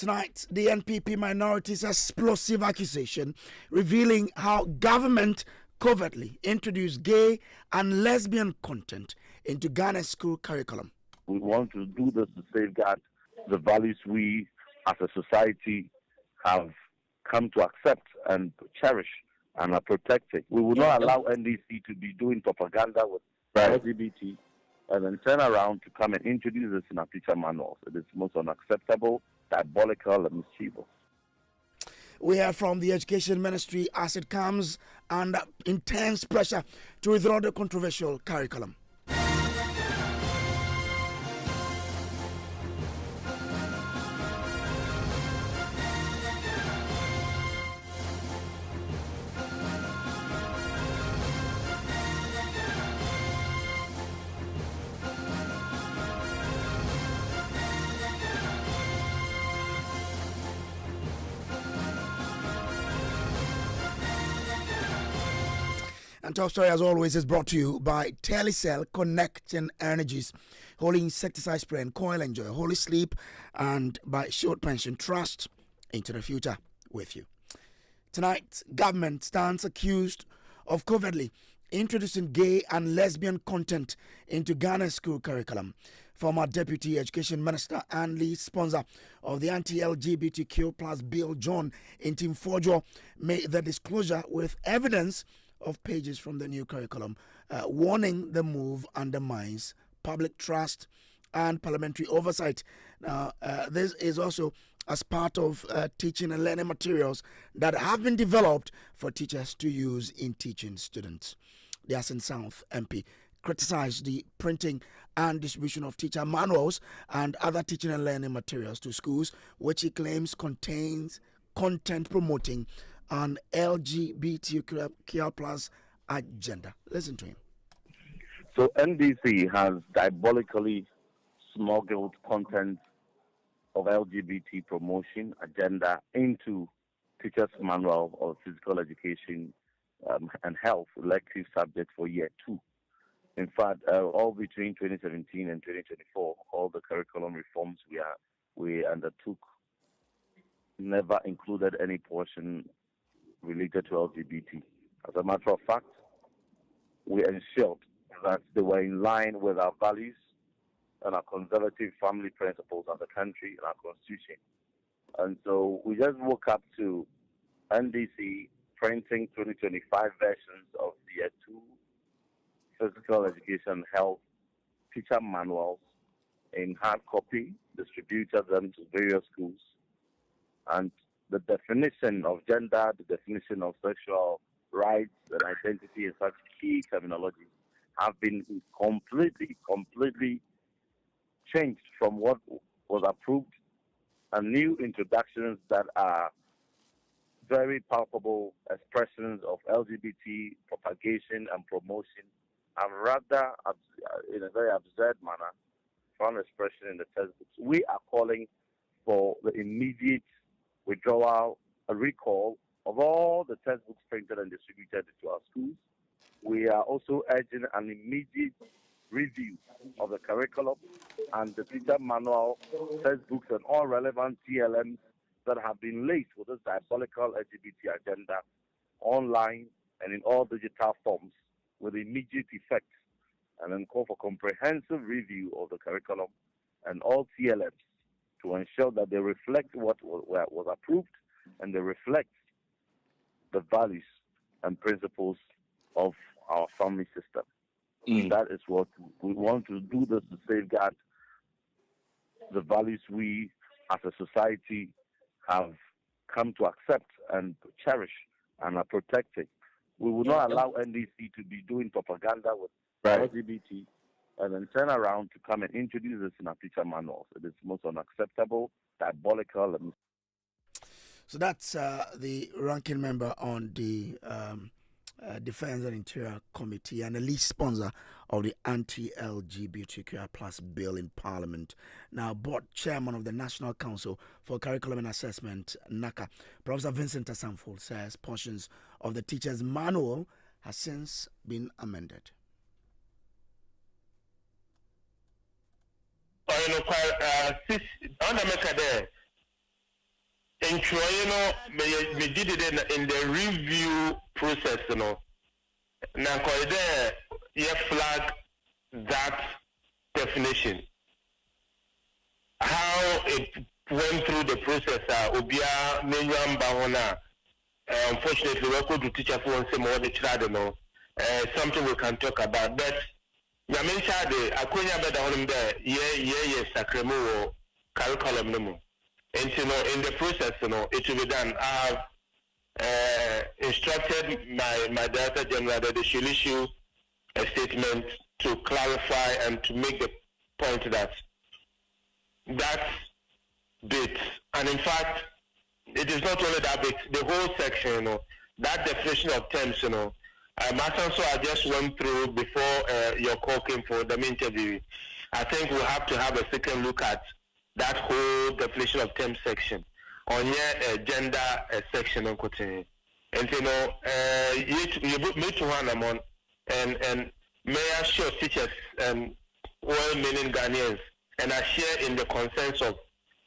Tonight, the NPP minorities' explosive accusation revealing how government covertly introduced gay and lesbian content into Ghana's school curriculum. We want to do this to safeguard the values we as a society have come to accept and cherish and are protecting. We will not allow NDC to be doing propaganda with LGBT and then turn around to come and introduce this in our teacher manuals. It is most unacceptable, diabolical, and mischievous. We hear from the Education Ministry as it comes under intense pressure to withdraw the controversial curriculum. And top story, as always, is brought to you by Telecel Connecting Energies, Holy Insecticide Spray and Coil Enjoy, Holy Sleep, and by Short Pension Trust into the future with you. Tonight, government stands accused of covertly introducing gay and lesbian content into Ghana's school curriculum. Former Deputy Education Minister and lead sponsor of the anti-LGBTQ plus bill, John Kojo, made the disclosure with evidence of pages from the new curriculum, warning the move undermines public trust and parliamentary oversight. Now, this is also as part of teaching and learning materials that have been developed for teachers to use in teaching students. The Asin South MP criticized the printing and distribution of teacher manuals and other teaching and learning materials to schools, which he claims contains content promoting an LGBTQ plus agenda. Listen to him. So NDC has diabolically smuggled content of LGBT promotion agenda into teachers' manual of physical education and health elective subjects for year 2. In fact, all between 2017 and 2024, all the curriculum reforms we undertook never included any portion related to LGBT. As a matter of fact, we ensured that they were in line with our values and our conservative family principles as a country and our constitution. And so we just woke up to NDC printing 2025 versions of the year 2 physical education health teacher manuals in hard copy, distributed them to various schools, and the definition of gender, the definition of sexual rights and identity and such key terminology have been completely changed from what was approved, and new introductions that are very palpable expressions of LGBT propagation and promotion have rather, in a very absurd manner, found expression in the textbooks. We are calling for the immediate withdrawal, a recall of all the textbooks printed and distributed to our schools. We are also urging an immediate review of the curriculum and the teacher manual, textbooks, and all relevant TLMs that have been laced with this diabolical LGBT agenda online and in all digital forms with immediate effect, and then call for comprehensive review of the curriculum and all TLMs to ensure that they reflect what was approved and they reflect the values and principles of our family system. That is what we want to do, this to safeguard the values we as a society have come to accept and cherish and are protecting. We will not allow NDC to be doing propaganda with LGBT and then turn around to come and introduce this in our teacher manuals. It is most unacceptable, diabolical. So that's the ranking member on the Defense and Interior Committee and the lead sponsor of the anti-LGBTQI plus bill in Parliament. Now, board chairman of the National Council for Curriculum and Assessment, NACA, Professor Vincent Asamfo, says portions of the teacher's manual has since been amended. me did it in the review process, Now, there, you flag that definition. How it went through the process, Obia, Nenyam Bahona, unfortunately, we could teach us one some more the something we can talk about. But Yaminsha de Akunya Beda on there, Sacremo curriculum no. And in the process, it will be done. I have instructed my director general that they should issue a statement to clarify and to make the point that bit, and in fact, it is not only that bit, the whole section, that definition of terms, so I just went through before your call came for the interview. I think we'll have to have a second look at that whole definition of terms section on your gender section on Kotin. And you meet one among and may I show teachers well-meaning Ghanaians, and I share in the consensus of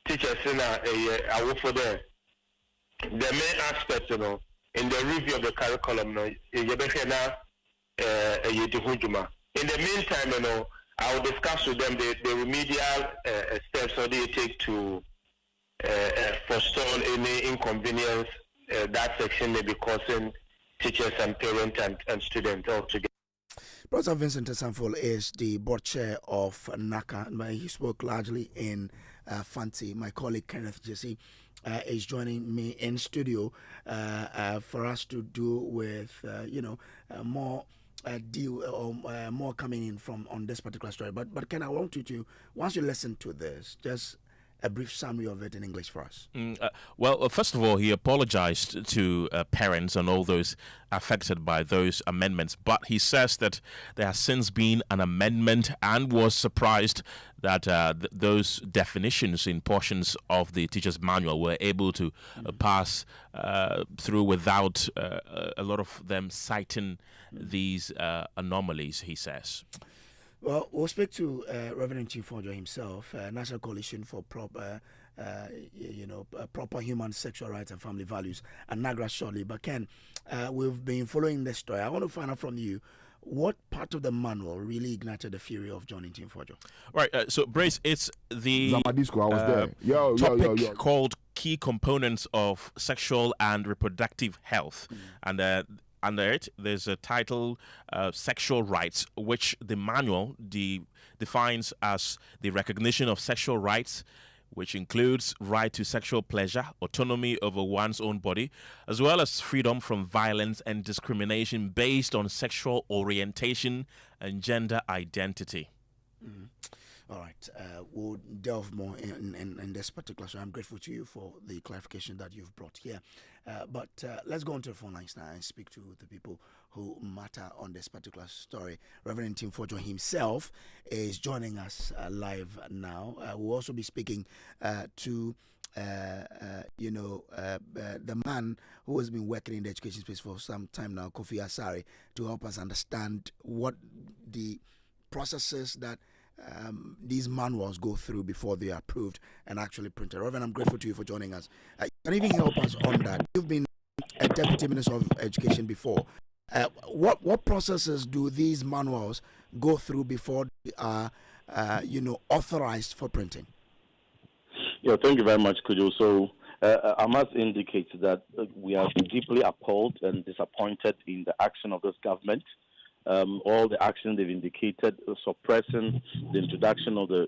teachers in a work for them. The main aspect, in the review of the curriculum, in the meantime, I will discuss with them the remedial steps that they take to forestall any inconvenience that section may be causing teachers and parents and students altogether. Professor Vincent Sanfol is the board chair of NACA. He spoke largely in Fanti. My colleague Kenneth Gyasi is joining me in studio for us to do with more deal or more coming in from on this particular story. But Ken, I want you to, once you listen to this, just a brief summary of it in English for us. Well, first of all, he apologized to parents and all those affected by those amendments, but he says that there has since been an amendment and was surprised that those definitions in portions of the teacher's manual were able to pass through without a lot of them citing these anomalies, he says. Well, we'll speak to Reverend Chief Kojo himself, National Coalition for Proper Human Sexual Rights and Family Values, and NAGRA shortly. But Ken, we've been following this story. I want to find out from you, what part of the manual really ignited the fury of joining Team Kojo? Right, so Brace, it's the Zamadisco, I was there. Topic called Key Components of Sexual and Reproductive Health. And under it, there's a title, Sexual Rights, which the manual defines as the recognition of sexual rights, which includes right to sexual pleasure, autonomy over one's own body, as well as freedom from violence and discrimination based on sexual orientation and gender identity. All right, we'll delve more in this particular. So I'm grateful to you for the clarification that you've brought here. But let's go on to the phone lines now and speak to the people who matter on this particular story. Reverend Tim Kojo himself is joining us live now. We'll also be speaking to the man who has been working in the education space for some time now, Kofi Asare, to help us understand what the processes that these manuals go through before they are approved and actually printed. Reverend, I'm grateful to you for joining us. Can you even help us on that? You've been a Deputy Minister of Education before. What processes do these manuals go through before they are, authorized for printing? Yeah, thank you very much, Kojo. So I must indicate that we are deeply appalled and disappointed in the action of this government. All the action they've indicated, suppressing the introduction of the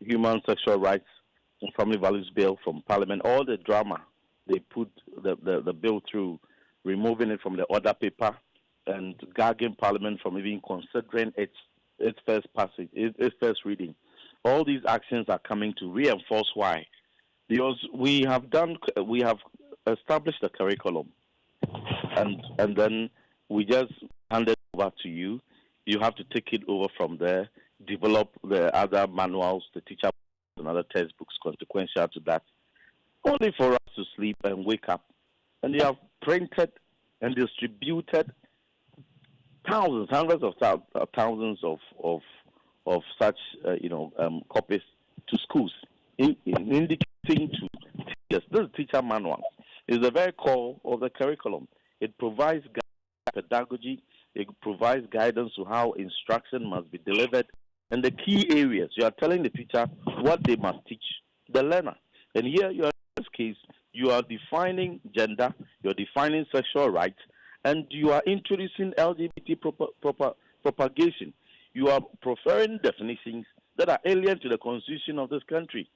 Human Sexual Rights and Family Values Bill from Parliament, all the drama they put the bill through, removing it from the order paper and gagging Parliament from even considering its first passage, its first reading. All these actions are coming to reinforce why. Because we have established a curriculum, and then we just hand it over to you. You have to take it over from there, develop the other manuals, the teacher and other textbooks consequential to that, only for us to sleep and wake up. And they have printed and distributed thousands, hundreds of thousands of such copies to schools, indicating to Yes, this is teacher manual. It's the very core of the curriculum. It provides pedagogy. It provides guidance to how instruction must be delivered. And the key areas, you are telling the teacher what they must teach the learner. And here, in this case, you are defining gender, you're defining sexual rights, and you are introducing LGBT propagation. You are preferring definitions that are alien to the constitution of this country.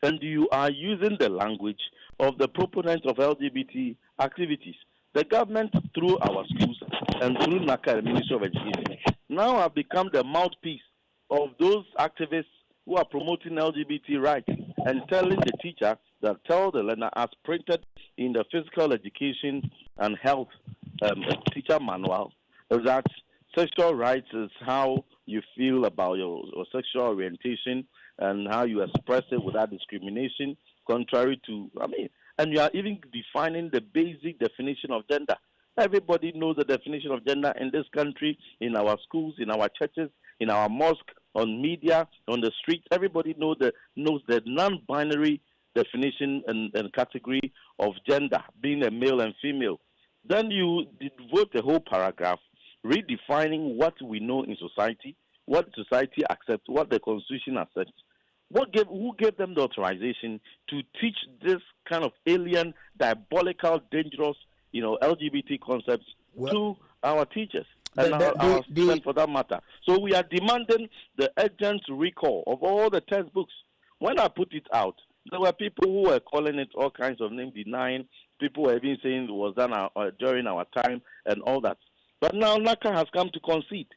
And you are using the language of the proponents of LGBT activities. The government, through our schools and through NACA, the Ministry of Education, now have become the mouthpiece of those activists who are promoting LGBT rights and telling the teacher that tell the learner, as printed in the physical education and health teacher manual, that sexual rights is how you feel about your sexual orientation and how you express it without discrimination, contrary to, and you are even defining the basic definition of gender. Everybody knows the definition of gender in this country, in our schools, in our churches, in our mosque, on media, on the streets. Everybody knows the non-binary definition and category of gender, being a male and female. Then you devote the whole paragraph redefining what we know in society, what society accepts, what the Constitution accepts. Who gave them the authorization to teach this kind of alien, diabolical, dangerous, LGBT concepts to our teachers and our students for that matter? So we are demanding the urgent recall of all the textbooks. When I put it out, there were people who were calling it all kinds of names, denying. People were even saying it was done during our time and all that. But now NACA has come to concede.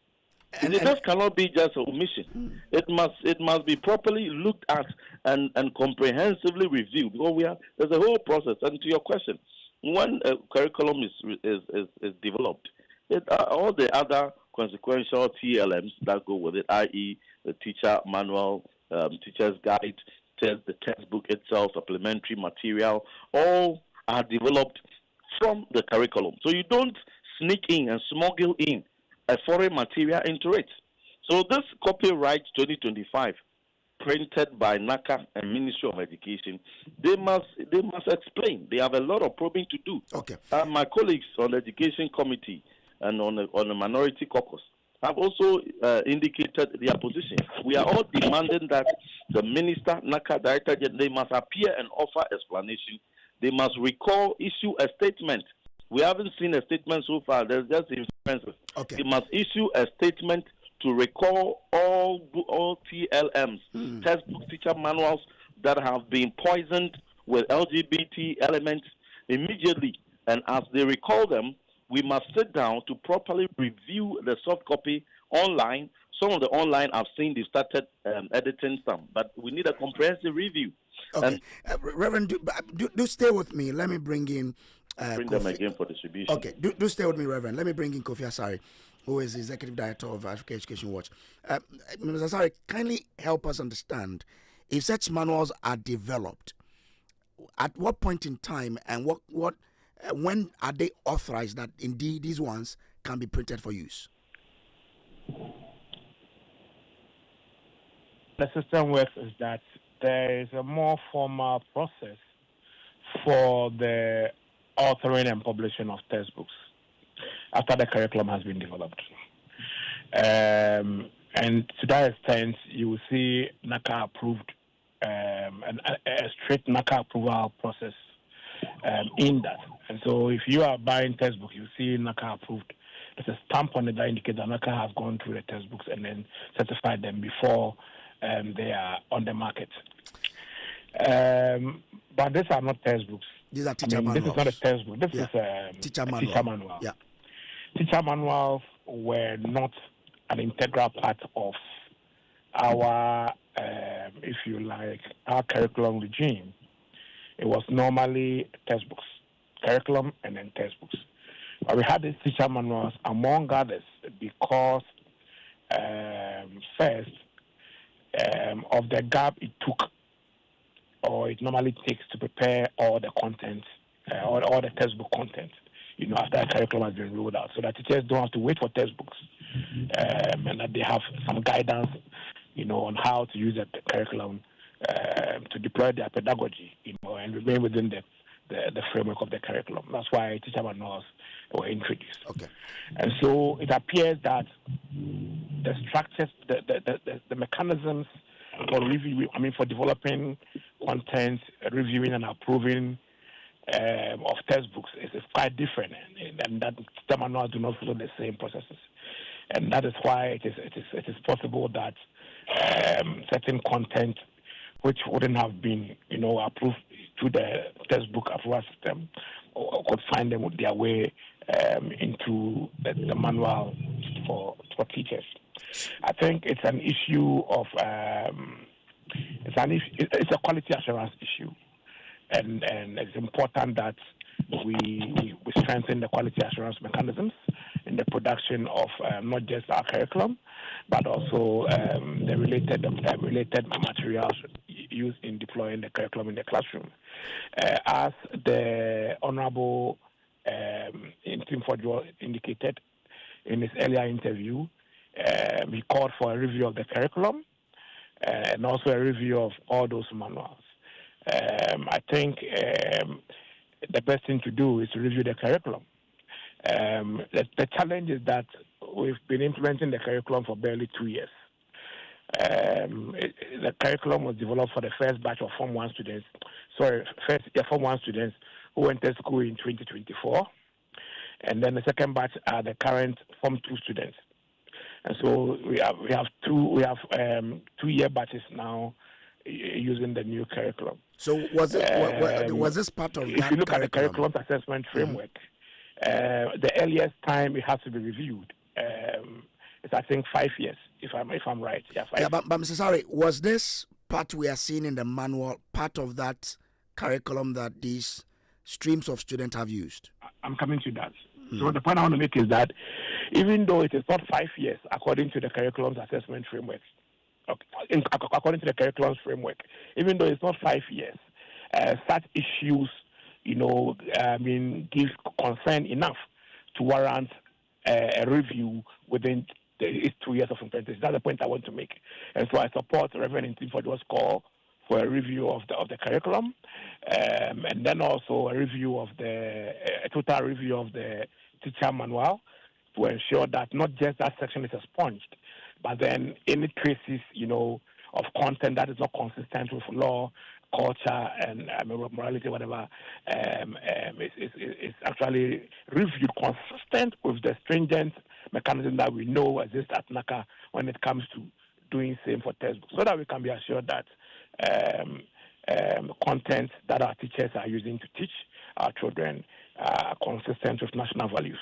And it just cannot be just an omission. It must be properly looked at and comprehensively reviewed. Because there's a whole process. And to your question, when a curriculum is developed, all the other consequential TLMs that go with it, i.e. the teacher manual, teacher's guide, the textbook itself, supplementary material, all are developed from the curriculum. So you don't sneak in and smuggle in a foreign material into it. So this copyright 2025, printed by NACA and Ministry of Education, they must explain. They have a lot of probing to do. Okay. My colleagues on the Education Committee and on the Minority Caucus have also indicated their position. We are all demanding that the Minister, NACA Director, they must appear and offer explanation. They must issue a statement. We haven't seen a statement so far. There's just inferences. Okay. They must issue a statement to recall all TLMs, textbook teacher manuals that have been poisoned with LGBT elements immediately. And as they recall them, we must sit down to properly review the soft copy online. Some of the online I've seen they started editing some, but we need a comprehensive review. Okay. Reverend, do stay with me. Let me bring in bring them again for distribution. Okay, do stay with me, Reverend. Let me bring in Kofi Asare, who is the Executive Director of Africa Education Watch. Mr. Asare, kindly help us understand, if such manuals are developed, at what point in time and when are they authorized that indeed these ones can be printed for use? The system works is that there is a more formal process for the authoring and publishing of textbooks after the curriculum has been developed. And to that extent, you will see NACA approved, and a strict NACA approval process in that. And so if you are buying textbook, you see NACA approved. There's a stamp on it that indicates that NACA has gone through the textbooks and then certified them before they are on the market. But these are not textbooks. These are teacher manuals. This is not a textbook. This is a teacher manual. Yeah. Teacher manuals were not an integral part of our, if you like, our curriculum regime. It was normally textbooks, curriculum, and then textbooks. But we had these teacher manuals, among others, because first, of the gap it took, or it normally takes to prepare all the content, all the textbook content, after the curriculum has been rolled out, so that teachers don't have to wait for textbooks, and that they have some guidance, on how to use the curriculum to deploy their pedagogy, and remain within the framework of the curriculum. That's why teacher manuals were introduced. Okay. And so it appears that the structures, the mechanisms for review, for developing content, reviewing and approving of textbooks is quite different, and that teacher manuals do not follow the same processes. And that is why it is possible that certain content which wouldn't have been, approved through the textbook approval system, or could find their way into the manual for teachers. I think it's an issue of it's a quality assurance issue, and it's important that we strengthen the quality assurance mechanisms in the production of not just our curriculum, but also the related materials used in deploying the curriculum in the classroom. As the Honorable Kojo indicated in his earlier interview, we called for a review of the curriculum and also a review of all those manuals. I think the best thing to do is to review the curriculum. The challenge is that we've been implementing the curriculum for barely 2 years. The curriculum was developed for the first batch of Form 1 students. Form 1 students who entered school in 2024. And then the second batch are the current Form 2 students. And so we have 2-year batches now using the new curriculum. So was this part of if that you look curriculum? at the curriculum assessment framework, the earliest time it has to be reviewed is, I think, 5 years, if I'm right. Yeah, 5 years. But Mr. Sari, was this part we are seeing in the manual part of that curriculum that these streams of students have used? I'm coming to that. So the point I want to make is that even though it is not 5 years, according to the curriculum assessment framework, according to the curriculum framework, even though it's not 5 years, such issues, give concern enough to warrant a review within the 2 years of implementation. That's the point I want to make. And so I support Reverend Kojo's call for a review of the curriculum, and then also a review of a total review of the teacher manual to ensure that not just that section is expunged, but then any traces, of content that is not consistent with law, culture, and morality, whatever, is actually reviewed consistent with the stringent mechanism that we know exists at NACA when it comes to doing same for textbooks, so that we can be assured that content that our teachers are using to teach our children are consistent with national values.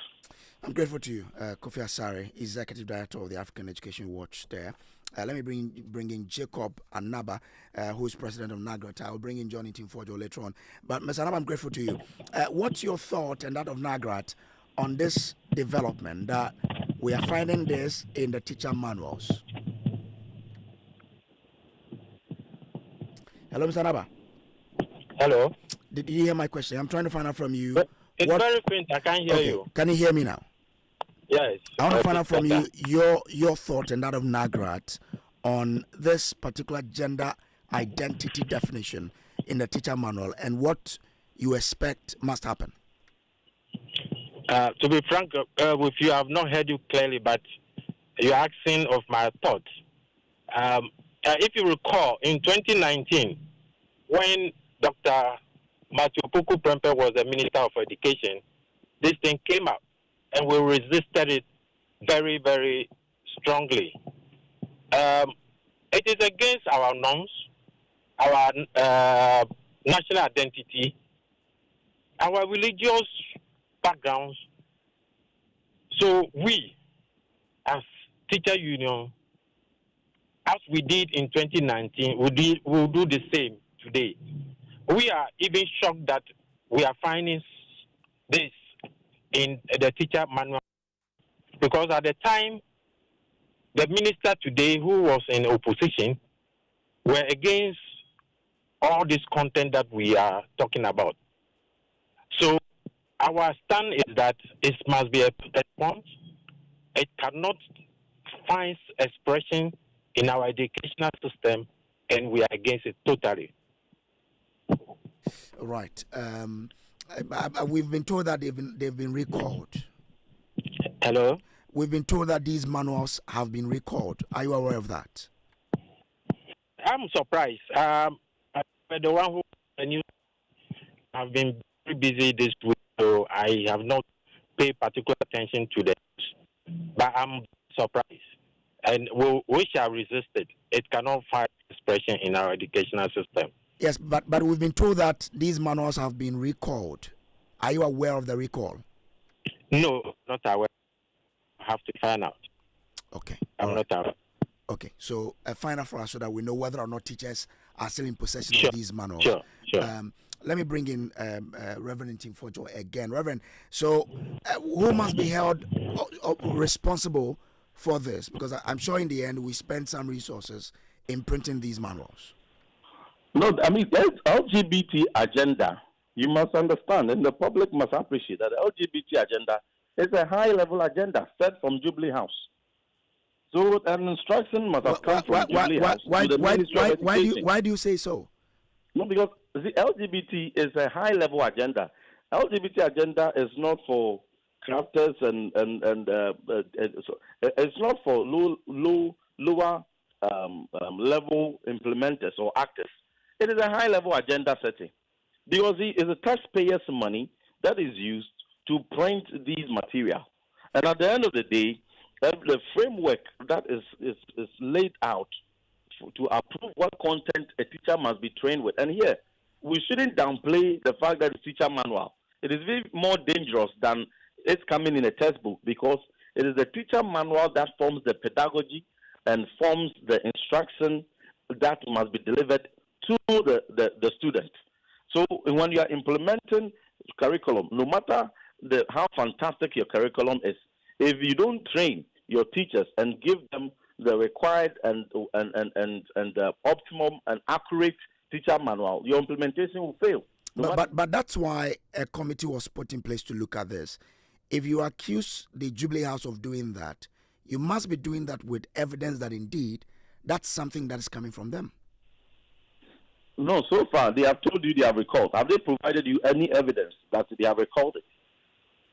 I'm grateful to you, Kofi Asare, Executive Director of the African Education Watch there. Let me bring in Jacob Anaba, who is President of NAGRAT. I'll bring in Johnny Timforjo later on. But Mr. Anaba, I'm grateful to you. What's your thought and that of NAGRAT on this development that we are finding this in the teacher manuals? Hello, Mr. Anaba. Hello. Did you hear my question? I'm trying to find out from you. It's very faint. I can't hear you. Can you hear me now? Yes. I want to find out from you your thought and that of NAGRAT on this particular gender identity definition in the teacher manual and what you expect must happen. To be frank with you, I have not heard you clearly, but you're asking of my thoughts. If you recall, in 2019, when Dr. Matthew Puku Prempeh was the Minister of Education, this thing came up, and we resisted it very, very strongly. It is against our norms, our national identity, our religious backgrounds. So we, as teacher union, as we did in 2019, we'll do the same today. We are even shocked that we are finding this in the teacher manual, because at the time, the minister today who was in opposition were against all this content that we are talking about. So our stand is that it must be a response. It cannot find expression in our educational system and we are against it totally. Right. We've been told that they've been recalled. Hello? We've been told that these manuals have been recalled. Are you aware of that? I'm surprised. I'm the one who and you have been very busy this week, so I have not paid particular attention to this. But I'm surprised, and we shall resist it. It cannot find expression in our educational system. Yes, but we've been told that these manuals have been recalled. Are you aware of the recall? No, not aware. I have to find out. Okay. I'm not aware. Okay, so find out for us so that we know whether or not teachers are still in possession Sure. of these manuals. Sure. Let me bring in Reverend Tim Kojo again. Reverend, so who must be held responsible for this? Because I'm sure in the end we spend some resources in printing these manuals. No, I mean, there's LGBT agenda. You must understand, and the public must appreciate that the LGBT agenda is a high-level agenda set from Jubilee House. So an instruction must have come from Jubilee House to the Ministry of Education. Why do you say so? No, because the LGBT is a high-level agenda. LGBT agenda is not for crafters and it's not for lower level implementers or actors. It is a high-level agenda setting because it is a taxpayers' money that is used to print these material. And at the end of the day, the framework that is laid out to approve what content a teacher must be trained with. And here, we shouldn't downplay the fact that it's teacher manual. It is very more dangerous than it's coming in a textbook because it is the teacher manual that forms the pedagogy and forms the instruction that must be delivered to the student. So when you are implementing curriculum, no matter how fantastic your curriculum is, if you don't train your teachers and give them the required and optimum and accurate teacher manual, your implementation will fail. But that's why a committee was put in place to look at this. If you accuse the Jubilee House of doing that, you must be doing that with evidence that indeed that's something that is coming from them. No, so far they have told you they have recalled. Have they provided you any evidence that they have recalled it?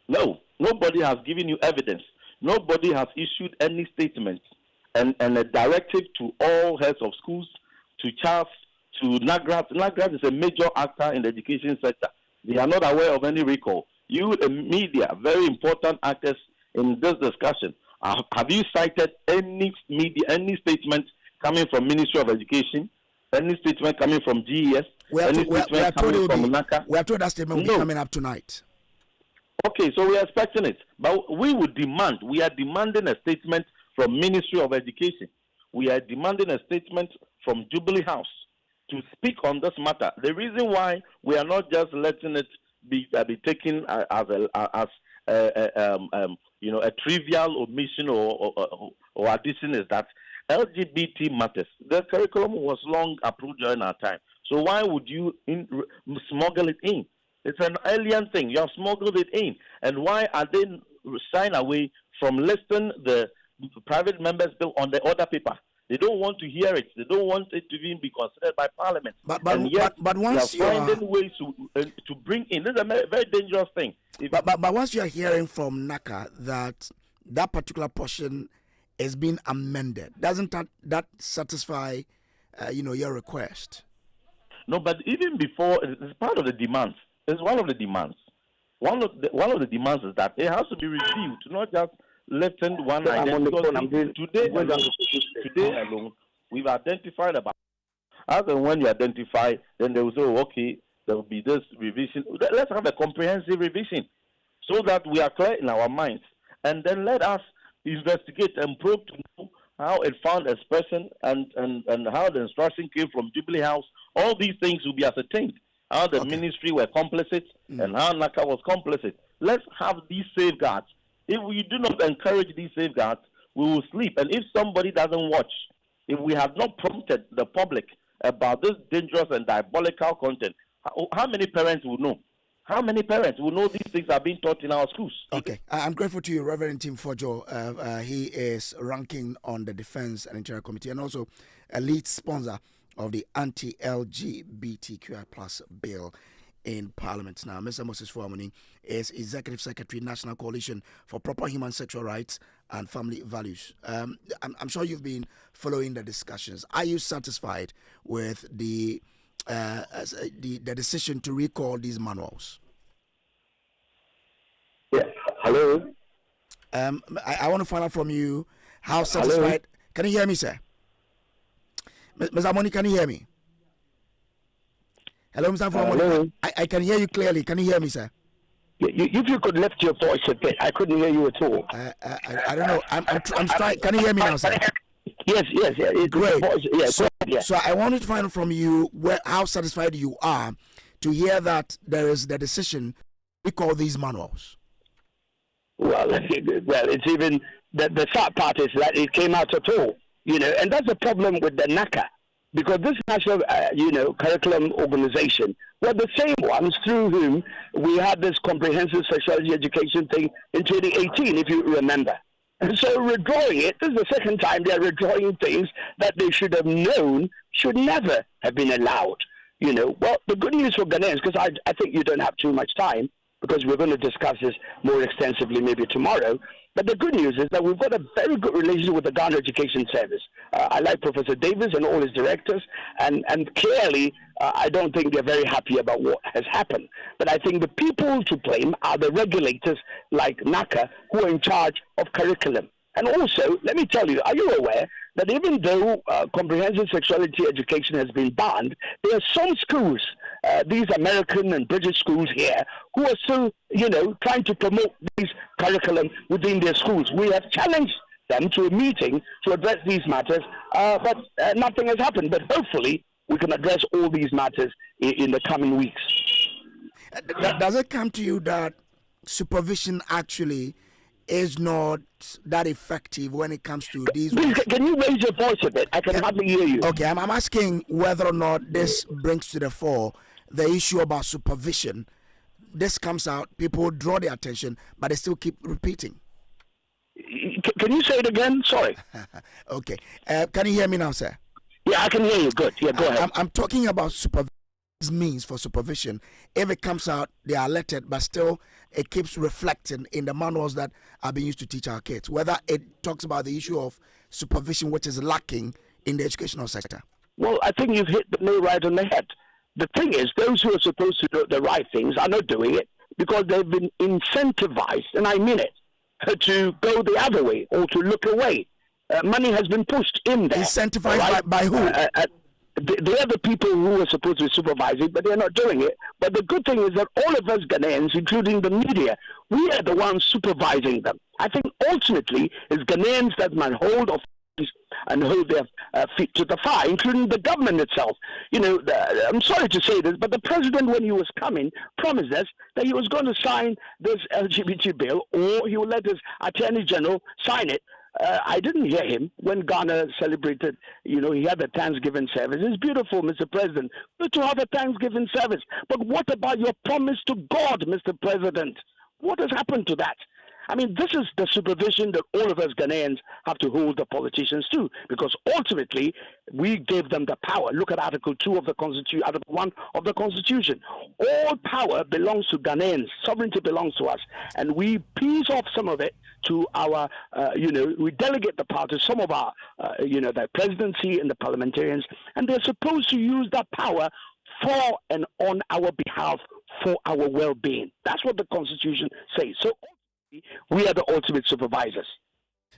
No, nobody has given you evidence. Nobody has issued any statement and a directive to all heads of schools, to CHAF, to NAGRAT. NAGRAT is a major actor in the education sector. They are not aware of any recall. You, the media, very important actors in this discussion, have you cited any statement coming from Ministry of Education, any statement coming from GES, we are told that statement will be coming up tonight. Okay, so we are expecting it. But we are demanding a statement from Ministry of Education. We are demanding a statement from Jubilee House to speak on this matter. The reason why we are not just letting it be taken as a trivial omission or addition is that LGBT matters. The curriculum was long approved during our time. So why would you smuggle it in? It's an alien thing. You have smuggled it in. And why are they shying away from listing the private members' bill on the other paper? They don't want to hear it. They don't want it to even be considered by Parliament. But once they are finding ways to bring in. This is a very dangerous thing. But once you are hearing from NACA that particular portion is being amended, doesn't that satisfy your request? No, but even before, it's part of the demands. It's one of the demands. One of the demands is that it has to be reviewed, not just left in one identity. Today alone, we've identified about. As and when you identify, then they will say, okay, there will be this revision. Let's have a comprehensive revision so that we are clear in our minds. And then let us investigate and probe to know how it found expression and how the instruction came from Jubilee House. All these things will be ascertained. How the ministry were complicit and how NACA was complicit. Let's have these safeguards. If we do not encourage these safeguards, we will sleep. And if somebody doesn't watch, if we have not prompted the public about this dangerous and diabolical content, how many parents will know? How many parents will know these things are being taught in our schools? Okay. I'm grateful to you, Reverend Tim Kojo. He is ranking on the Defense and Interior Committee and also a lead sponsor of the anti-LGBTQI plus bill in Parliament. Now, Mr. Moses Fuamuni is Executive Secretary, National Coalition for Proper Human Sexual Rights and Family Values. I'm sure you've been following the discussions. Are you satisfied with the decision to recall these manuals? Yes. Hello. I want to find out from you how satisfied. Hello? Can you hear me, sir? Ms. Amoni, can you hear me? Hello, Mr. Hello. I can hear you clearly. Can you hear me, sir? If you could lift your voice a bit, I couldn't hear you at all. I don't know. I'm trying. Can you hear me now, sir? Yes. Great. Yes. So I wanted to find out from you how satisfied you are to hear that there is the decision to call these manuals. Well, it's even the sad part is that it came out at all, and that's the problem with the NACA. Because this national, curriculum organization were the same ones through whom we had this comprehensive sexuality education thing in 2018, if you remember. And so withdrawing it, this is the second time they're withdrawing things that they should have known should never have been allowed. Well, the good news for Ghanaians, because I think you don't have too much time, because we're going to discuss this more extensively maybe tomorrow. But the good news is that we've got a very good relationship with the Ghana Education Service. I like Professor Davis and all his directors, and clearly I don't think they're very happy about what has happened. But I think the people to blame are the regulators like NACA who are in charge of curriculum. And also, let me tell you, are you aware that even though comprehensive sexuality education has been banned, there are some schools, these American and British schools here, who are still, trying to promote these curriculum within their schools. We have challenged them to a meeting to address these matters, but nothing has happened. But hopefully, we can address all these matters in the coming weeks. Does it come to you that supervision actually is not that effective when it comes to these? Please, can you raise your voice a bit? I can hardly hear you. Okay, I'm asking whether or not this brings to the fore the issue about supervision. This comes out, people draw their attention, but they still keep repeating. Can you say it again? Sorry. Okay. Can you hear me now, sir? Yeah, I can hear you. Good. Yeah, go ahead. I'm talking about supervision. Means for supervision. If it comes out, they are alerted, but still it keeps reflecting in the manuals that are being used to teach our kids, whether it talks about the issue of supervision which is lacking in the educational sector. Well, I think you've hit the nail right on the head. The thing is, those who are supposed to do the right things are not doing it because they've been incentivized, and I mean it, to go the other way or to look away. Money has been pushed in there. Incentivized right? by who? They are the people who are supposed to be supervising, but they're not doing it. But the good thing is that all of us Ghanaians, including the media, we are the ones supervising them. I think ultimately it's Ghanaians that might hold of and hold their feet to the fire, including the government itself. I'm sorry to say this, but the president, when he was coming, promised us that he was going to sign this LGBT bill, or he would let his attorney general sign it. I didn't hear him when Ghana celebrated, he had a Thanksgiving service. It's beautiful, Mr. President, to have a Thanksgiving service. But what about your promise to God, Mr. President? What has happened to that? I mean, this is the supervision that all of us Ghanaians have to hold the politicians to, because ultimately we gave them the power. Look at Article 2 of the Constitution, Article 1 of the Constitution. All power belongs to Ghanaians. Sovereignty belongs to us. And we piece off some of it to our, we delegate the power to some of our, the presidency and the parliamentarians, and they're supposed to use that power for and on our behalf for our well-being. That's what the Constitution says. So we are the ultimate supervisors.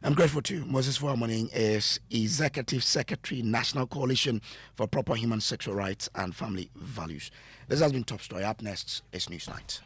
I'm grateful to you. Moses Fuamuni is Executive Secretary, National Coalition for Proper Human Sexual Rights and Family Values. This has been Top Story. Up next is Newsnight.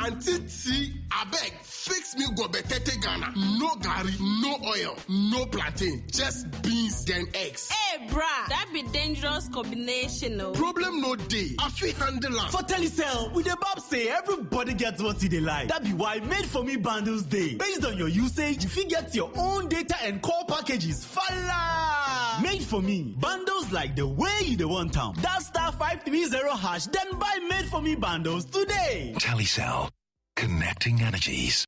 Auntie T, I beg, fix me go betete Ghana. No gari, no oil, no plantain, just beans then eggs. Hey, brah, that be dangerous combination, no. Problem no day. I feel handle am. For Telecel, with the Bob say everybody gets what they like. That be why Made For Me bundles day. Based on your usage, you fit get your own data and call packages. Fala! Made For Me bundles like the way you the want town. That *530#, then buy Made For Me bundles today. Telecel, connecting energies.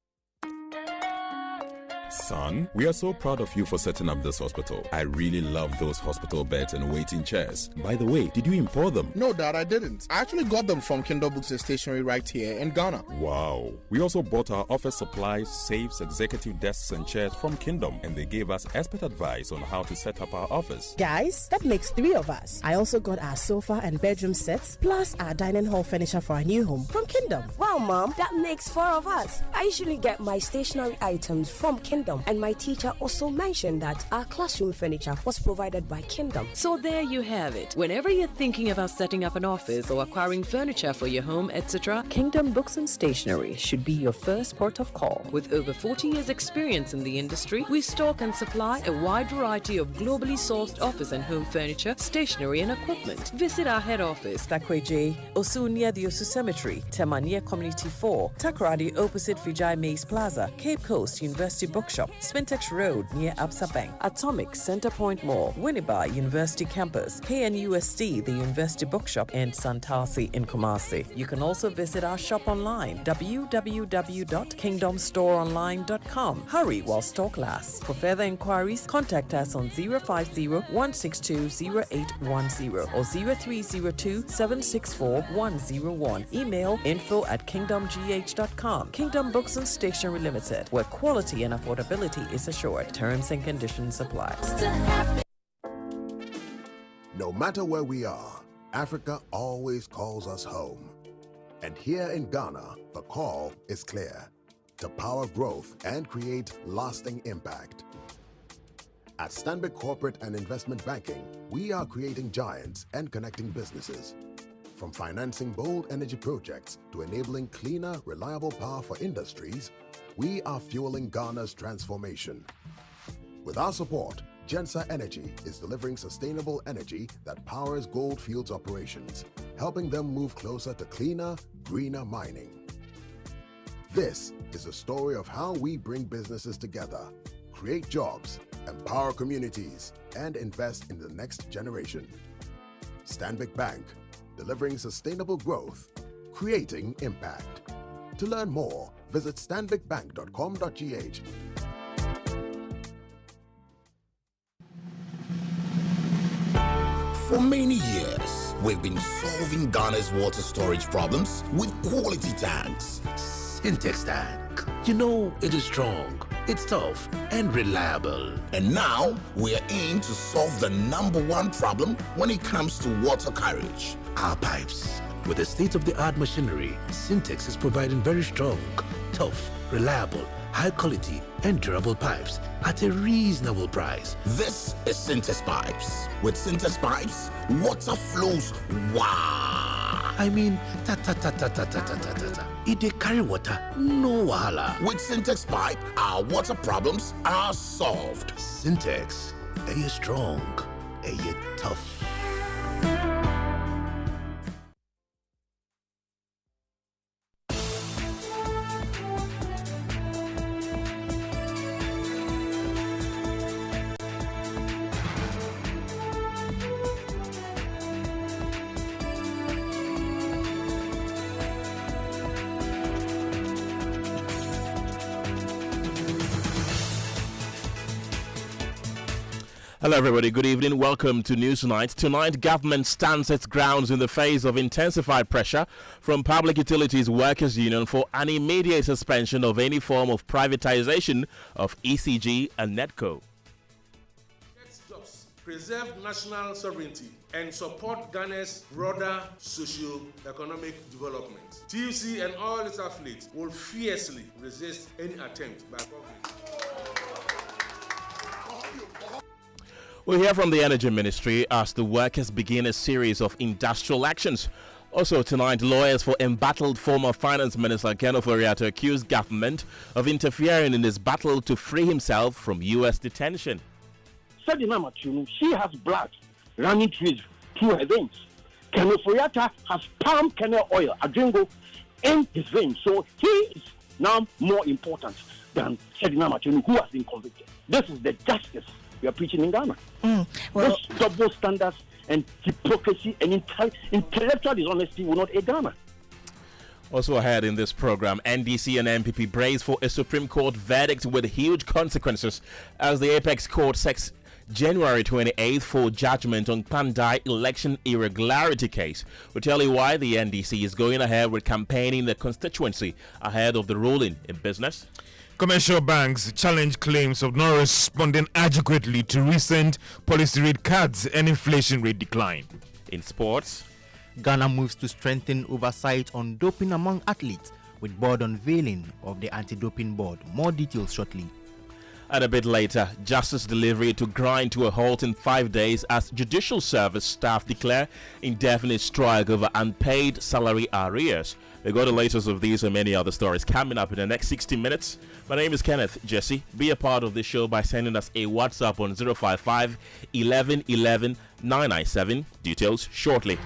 Son, we are so proud of you for setting up this hospital. I really love those hospital beds and waiting chairs. By the way, did you import them? No, Dad, I didn't. I actually got them from Kindle Books and Stationery right here in Ghana. Wow. We also bought our office supplies, safes, executive desks and chairs from Kingdom, and they gave us expert advice on how to set up our office. Guys, that makes 3 of us. I also got our sofa and bedroom sets, plus our dining hall furniture for our new home from Kingdom. Wow, Mom, that makes 4 of us. I usually get my stationery items from Kingdom, and my teacher also mentioned that our classroom furniture was provided by Kingdom. So there you have it. Whenever you're thinking about setting up an office or acquiring furniture for your home, etc., Kingdom Books and Stationery should be your first port of call. With over 40 years experience in the industry, we stock and supply a wide variety of globally sourced office and home furniture, stationery and equipment. Visit our head office, Takweje, Osu near the Osu Cemetery, Tema near Community 4, Takoradi opposite Vijay Mays Plaza, Cape Coast University Bookshop, Spintex Road near Absa Bank, Atomic Center Point Mall, Winneba University Campus, KNUST, the University Bookshop, and Santasi in Kumasi. You can also visit our shop online, www.kingdomstoreonline.com. Hurry while stock lasts. For further inquiries, contact us on 050-162-0810 or 0302-764-101. Email info@kingdomgh.com. Kingdom Books and Stationery Limited, where quality and affordability is assured. Terms and conditions apply. No matter where we are, Africa always calls us home. And here in Ghana, the call is clear: to power growth and create lasting impact. At Stanbic Corporate and Investment Banking, we are creating giants and connecting businesses. From financing bold energy projects to enabling cleaner, reliable power for industries, we are fueling Ghana's transformation. With our support, Gensa Energy is delivering sustainable energy that powers Goldfields operations, helping them move closer to cleaner, greener mining. This is a story of how we bring businesses together, create jobs, empower communities, and invest in the next generation. Stanbic Bank, delivering sustainable growth, creating impact. To learn more, visit stanbicbank.com.gh. For many years, we've been solving Ghana's water storage problems with quality tanks. Syntex tank. You know, it is strong, it's tough, and reliable. And now, we are in to solve the #1 problem when it comes to water carriage: our pipes. With the state-of-the-art machinery, Syntex is providing very strong, tough, reliable, high quality, and durable pipes at a reasonable price. This is Syntex Pipes. With Syntex Pipes, water flows wow. I mean, ta-ta-ta-ta-ta-ta-ta-ta-ta. If they carry water, no wahala. With Syntex Pipe, our water problems are solved. Syntex, are you strong? Are you tough? Hello, everybody. Good evening. Welcome to News Tonight. Tonight, government stands its grounds in the face of intensified pressure from Public Utilities Workers Union for an immediate suspension of any form of privatization of ECG and NETCO. Get jobs, preserve national sovereignty, and support Ghana's broader socio-economic development. TUC and all its affiliates will fiercely resist any attempt by government. We'll hear from the Energy Ministry as the workers begin a series of industrial actions. Also tonight, lawyers for embattled former Finance Minister Kenneth to accuse government of interfering in his battle to free himself from U.S. detention. She has blood running through her veins. Kenneth has palm kernel oil, adrengo, in his veins. So he is now more important than Sedina Machunu, who has been convicted. This is the justice we are preaching in Ghana. Those double standards and hypocrisy and intellectual dishonesty will not aid Ghana. Also ahead in this program, NDC and MPP brace for a Supreme Court verdict with huge consequences as the Apex Court sets January 28th for judgment on Pandai election irregularity case. We'll tell you why the NDC is going ahead with campaigning the constituency ahead of the ruling in business. Commercial banks challenge claims of not responding adequately to recent policy rate cuts and inflation rate decline. In sports, Ghana moves to strengthen oversight on doping among athletes with board unveiling of the anti-doping board. More details shortly. And a bit later, justice delivery to grind to a halt in 5 days as judicial service staff declare indefinite strike over unpaid salary arrears. We got the latest of these and many other stories coming up in the next 60 minutes. My name is Kenneth. Gyasi, be a part of this show by sending us a WhatsApp on 055 11 11 997. Details shortly.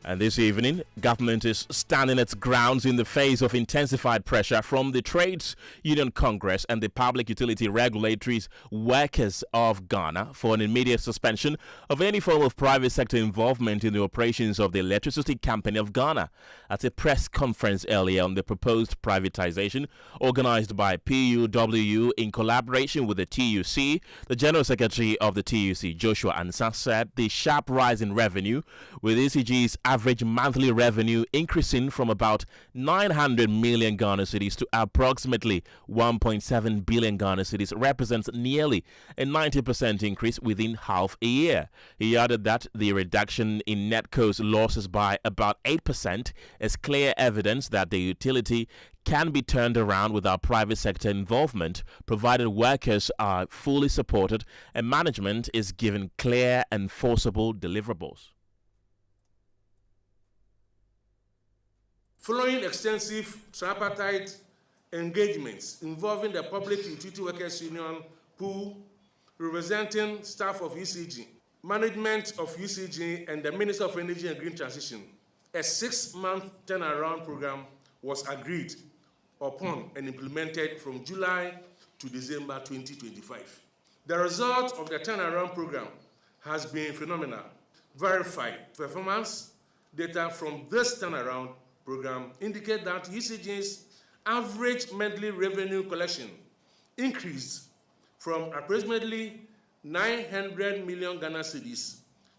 And this evening, government is standing its grounds in the face of intensified pressure from the Trades Union Congress and the Public Utility Regulatory Workers of Ghana for an immediate suspension of any form of private sector involvement in the operations of the Electricity Company of Ghana. At a press conference earlier on the proposed privatization organized by PUW in collaboration with the TUC, the General Secretary of the TUC, Joshua Ansah, said the sharp rise in revenue with ECG's average monthly revenue increasing from about 900 million Ghana cedis to approximately 1.7 billion Ghana cedis represents nearly a 90% increase within half a year. He added that the reduction in NETCO's losses by about 8% is clear evidence that the utility can be turned around without private sector involvement, provided workers are fully supported and management is given clear and forcible deliverables. Following extensive tripartite engagements involving the Public Utility Workers Union pool, representing staff of UCG, management of UCG, and the Minister of Energy and Green Transition, a 6-month turnaround program was agreed upon and implemented from July to December 2025. The result of the turnaround program has been phenomenal. Verified performance data from this turnaround program indicate that UCG's average monthly revenue collection increased from approximately 900 million Ghana cedis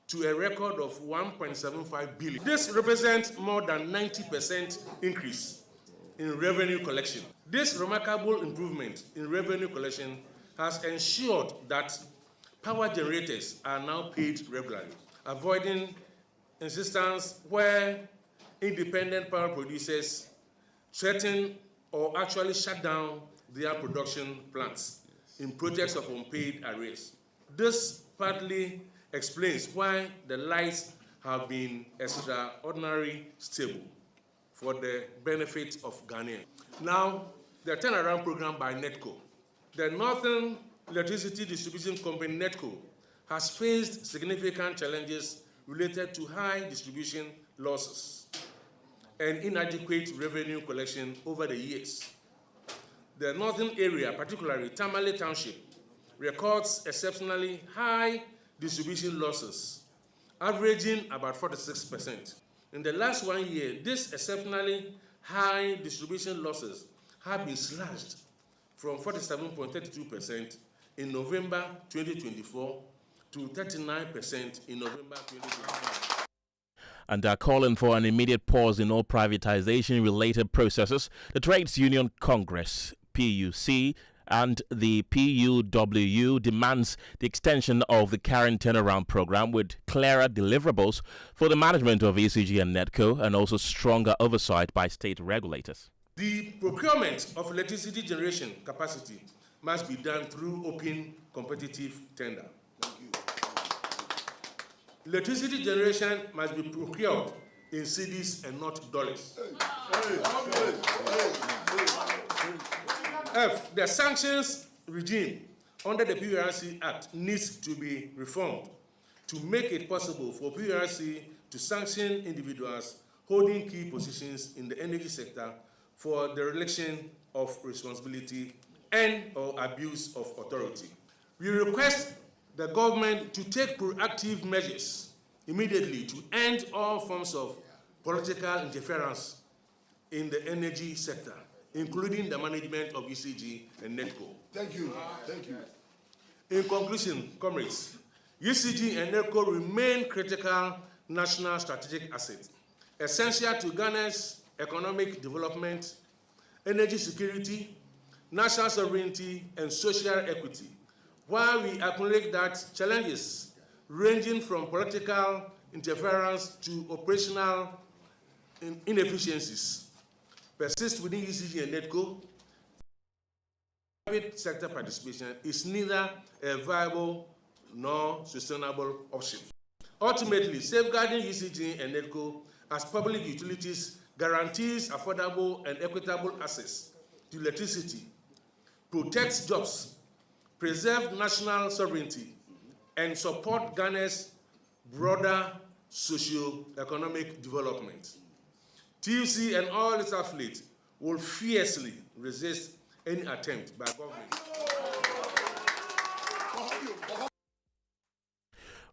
to a record of 1.75 billion. This represents more than 90% increase in revenue collection. This remarkable improvement in revenue collection has ensured that power generators are now paid regularly, avoiding insistence where independent power producers threaten or actually shut down their production plants in projects of unpaid arrears. This partly explains why the lights have been extraordinarily stable for the benefit of Ghanaians. Now, the turnaround program by NETCO. The Northern Electricity Distribution Company, NETCO, has faced significant challenges related to high distribution losses and inadequate revenue collection over the years. The northern area, particularly Tamale Township, records exceptionally high distribution losses, averaging about 46%. In the last 1 year, this exceptionally high distribution losses have been slashed from 47.32% in November 2024 to 39% in November 2025. And are calling for an immediate pause in all privatization-related processes. The Trades Union Congress, PUC, and the PUW demands the extension of the current turnaround program with clearer deliverables for the management of ECG and NETCO and also stronger oversight by state regulators. The procurement of electricity generation capacity must be done through open competitive tender. Electricity generation must be procured in cedis and not dollars. F, the sanctions regime under the PURC Act needs to be reformed to make it possible for PURC to sanction individuals holding key positions in the energy sector for dereliction of responsibility and or abuse of authority. We request the government to take proactive measures immediately to end all forms of political interference in the energy sector, including the management of ECG and NETCO. Thank you. Thank you. In conclusion, comrades, ECG and NETCO remain critical national strategic assets, essential to Ghana's economic development, energy security, national sovereignty, and social equity. While we acknowledge that challenges ranging from political interference to operational inefficiencies persist within ECG and NETCO, private sector participation is neither a viable nor sustainable option. Ultimately, safeguarding ECG and NETCO as public utilities guarantees affordable and equitable access to electricity, protects jobs, preserve national sovereignty, and support Ghana's broader socio-economic development. TUC and all its affiliates will fiercely resist any attempt by government.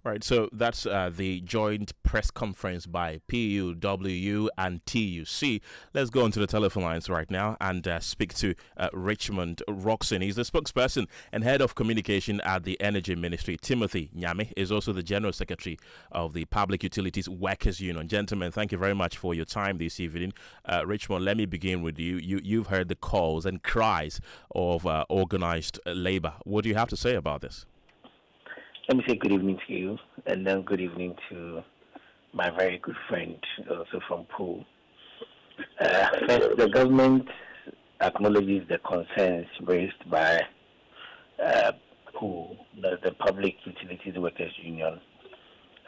Right, so that's the joint press conference by PUW and TUC. Let's go onto the telephone lines right now and speak to Richmond Roxon. He's the spokesperson and head of communication at the Energy Ministry. Timothy Nyame is also the general secretary of the Public Utilities Workers Union. Gentlemen, thank you very much for your time this evening. Richmond, let me begin with you. You've heard the calls and cries of organized labor. What do you have to say about this? Let me say good evening to you, and then good evening to my very good friend, also from Pool. First, the government acknowledges the concerns raised by Pool, the Public Utilities Workers Union,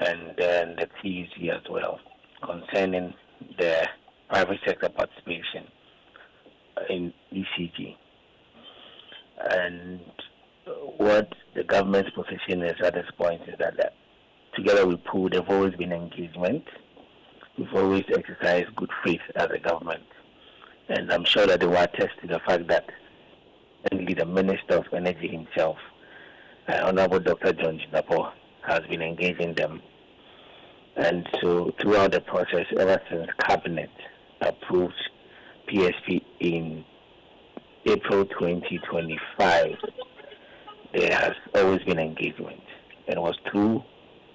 and then the TUC as well, concerning the private sector participation in ECG. And what the government's position is at this point is that together with POO, there have always been engagement. We've always exercised good faith as a government. And I'm sure that they will attest to the fact that only the Minister of Energy himself, Honorable Dr. John Jinapo, has been engaging them. And so throughout the process, ever since Cabinet approved PSP in April 2025, there has always been engagement. And it was through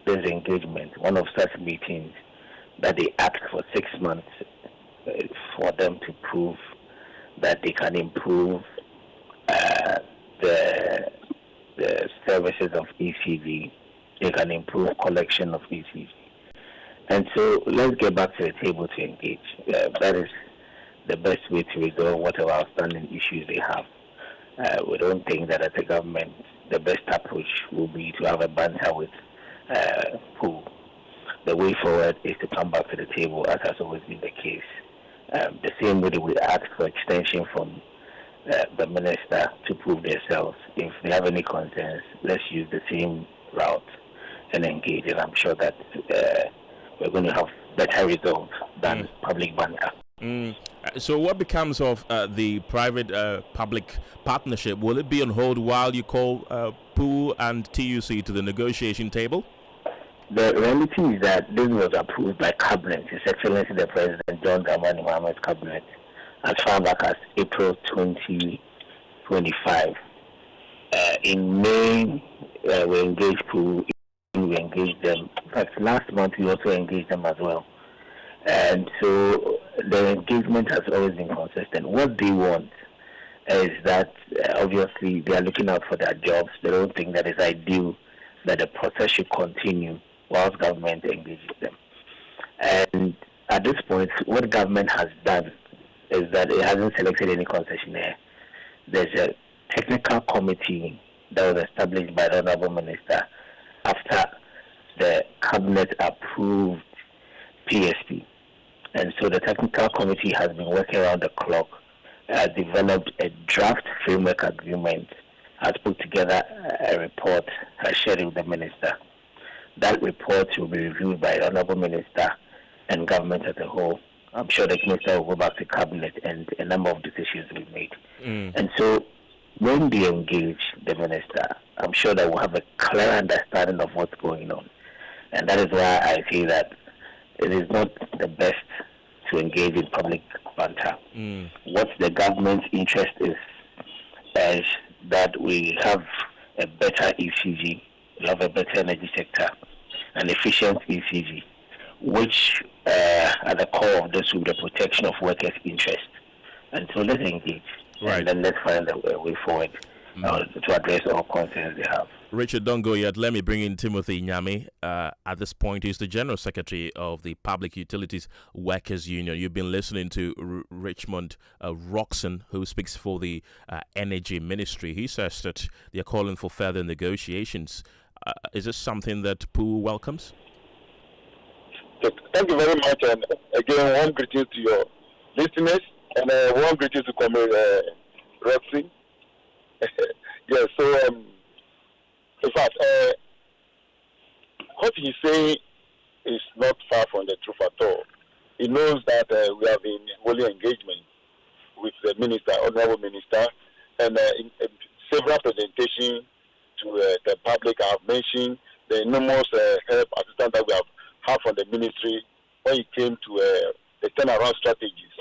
this engagement, one of such meetings, that they asked for 6 months for them to prove that they can improve the services of ECV. They can improve collection of ECV. And so let's get back to the table to engage. That is the best way to resolve whatever outstanding issues they have. We don't think that as a government, the best approach will be to have a banter with POO. The way forward is to come back to the table, as has always been the case. The same way that we ask for extension from the minister to prove themselves. If they have any concerns, let's use the same route and engage. And I'm sure that we're going to have better results than public banter. So what becomes of the private-public partnership? Will it be on hold while you call POO and TUC to the negotiation table? The reality is that this was approved by Cabinet, His Excellency the President John Dramani Mohammed's Cabinet, as far back as April 2025. In May, we engaged POO, we engaged them. In fact, last month we also engaged them as well. And so the engagement has always been consistent. What they want is that obviously they are looking out for their jobs. They don't think that it's ideal that the process should continue whilst government engages them. And at this point, what government has done is that it hasn't selected any concessionaire. There's a technical committee that was established by the Honorable Minister after the Cabinet approved PSP. And so the technical committee has been working around the clock, developed a draft framework agreement, has put together a report, has shared it with the minister. That report will be reviewed by the Honorable Minister and government as a whole. I'm sure the minister will go back to cabinet and a number of decisions will be made. And so when they engage the minister, I'm sure that we'll have a clear understanding of what's going on. And that is why I feel that it is not the best to engage in public banter. What the government's interest is that we have a better ECG, we have a better energy sector, an efficient ECG, which at the core of this will be the protection of workers' interest. And so let's engage, and then let's find a way forward to address all concerns they have. Richard, don't go yet. Let me bring in Timothy Nyame. At this point, he's the General Secretary of the Public Utilities Workers Union. You've been listening to Richmond Roxon, who speaks for the Energy Ministry. He says that they're calling for further negotiations. Is this something that PU welcomes? Thank you very much. And again, warm greetings to your listeners, and warm greetings to Comrade Roxy. Yes, so in fact, what he's saying is not far from the truth at all. He knows that we have been holding engagement with the minister, honorable minister, and in several presentations to the public, I have mentioned the enormous help assistance that we have had from the ministry when it came to the turnaround strategies.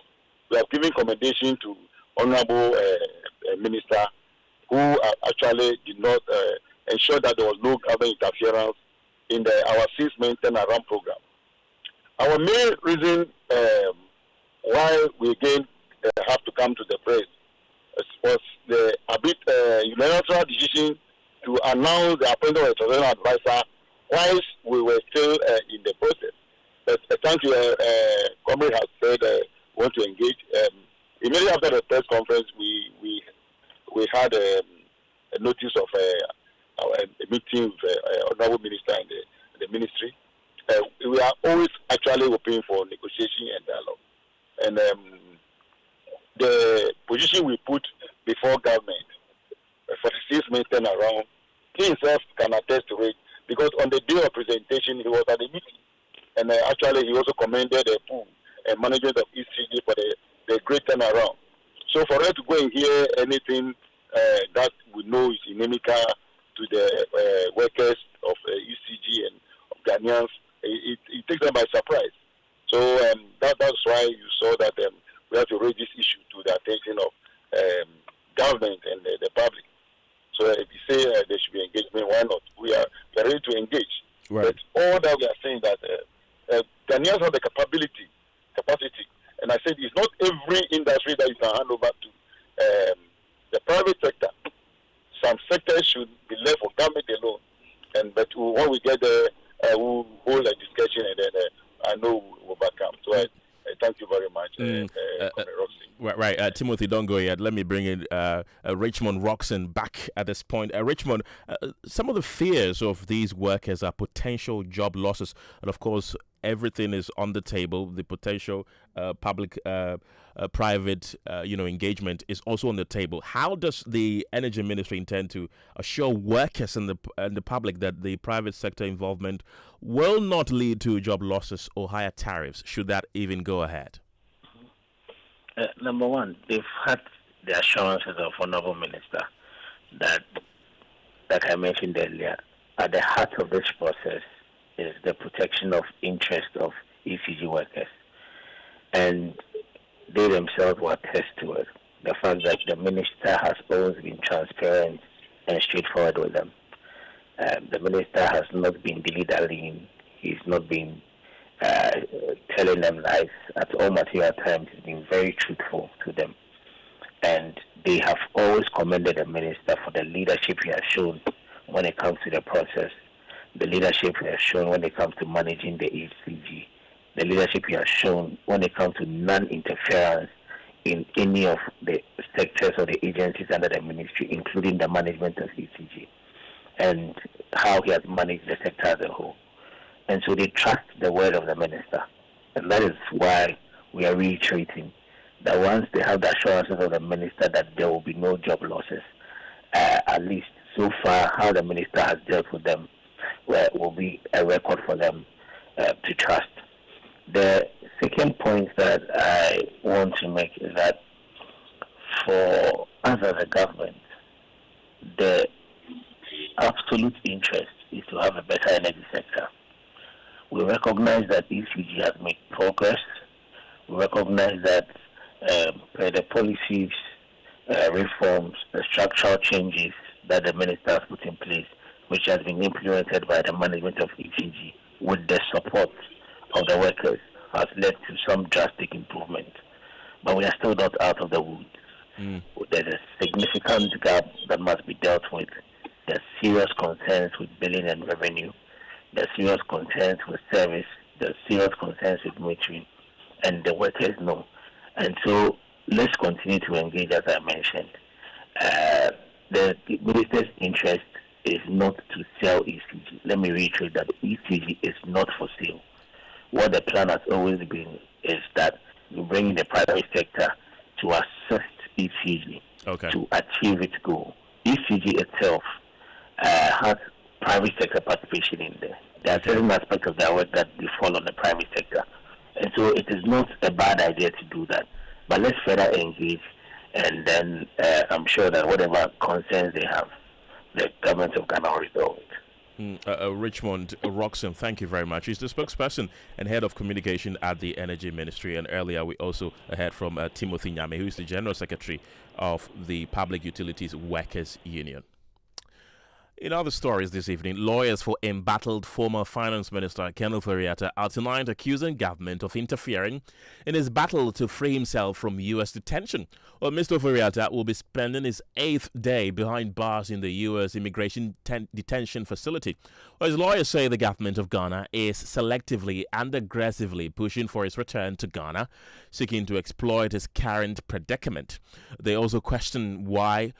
We have given commendation to honorable minister who actually did not ensure that there was no government interference in our 6-month turnaround program. Our main reason why we again have to come to the press was the unilateral decision to announce the appointment of a transitional advisor whilst we were still in the process. But thank you, Comrade has said want to engage. Immediately after the press conference, we had a notice of a meeting with honorable minister and the ministry. We are always actually open for negotiation and dialogue. And the position we put before government for the 6-month turnaround, he himself can attest to it, because on the day of presentation, he was at the meeting. And actually, he also commended the pool and management of ECG for the great turnaround. So for us to go and hear anything that we know is inimical to the workers of ECG and of Ghanaians, it takes them by surprise. So that's why you saw that we have to raise this issue to the attention of government and the public. So if you say there should be engagement, why not? We are ready to engage. Right. But all that we are saying that Ghanaians have the capacity, and I said it's not every industry that you can hand over to the private sector. Some sectors should be left for government alone, but when we get there, we'll hold a discussion, and then I know we'll overcome. So I thank you very much, Roxy. Right, Timothy, don't go yet. Let me bring in Richmond Roxon back at this point. Richmond, some of the fears of these workers are potential job losses, and of course, everything is on the table. The potential public-private, engagement is also on the table. How does the Energy Ministry intend to assure workers and the public that the private sector involvement will not lead to job losses or higher tariffs, should that even go ahead? Number one, they've had the assurances of Honorable Minister that, like I mentioned earlier, at the heart of this process is the protection of interest of ECG workers. And they themselves will attest to it. The fact that the minister has always been transparent and straightforward with them. The minister has not been dilly-dallying. He's not been telling them lies. At all material times, he's been very truthful to them. And they have always commended the minister for the leadership he has shown when it comes to the process, the leadership he has shown when it comes to managing the ECG, the leadership he has shown when it comes to non-interference in any of the sectors or the agencies under the ministry, including the management of ECG, and how he has managed the sector as a whole. And so they trust the word of the minister. And that is why we are reiterating that once they have the assurances of the minister that there will be no job losses, at least so far how the minister has dealt with them will be a record for them to trust. The second point that I want to make is that for us as a government, better energy sector. We recognize that ECG has made progress. We recognize that the policies, reforms, the structural changes that the minister has put in place, which has been implemented by the management of ECG with the support of the workers, has led to some drastic improvement. But we are still not out of the woods. There's a significant gap that must be dealt with. There's serious concerns with billing and revenue. There's serious concerns with service. There's serious concerns with metering. And the workers know. And so let's continue to engage, as I mentioned. The minister's interest is not to sell ECG. Let me reiterate that ECG is not for sale. What the plan has always been is that you bring in the private sector to assist ECG to achieve its goal. ECG itself has private sector participation in there. There are certain aspects of their work that they fall on the private sector. And so it is not a bad idea to do that. But let's further engage, and then I'm sure that whatever concerns they have, the government of Ghana will resolve it. Richmond Roxon, thank you very much. He's the spokesperson and head of communication at the Energy Ministry. And earlier we also heard from Timothy Nyame, who is the General Secretary of the Public Utilities Workers Union. In other stories this evening, lawyers for embattled former Finance Minister Kenneth are tonight accusing government of interfering in his battle to free himself from U.S. detention. Well, Mr. Ofori will be spending his 8th day behind bars in the U.S. immigration detention facility. Well, his lawyers say the government of Ghana is selectively and aggressively pushing for his return to Ghana, seeking to exploit his current predicament. They also question why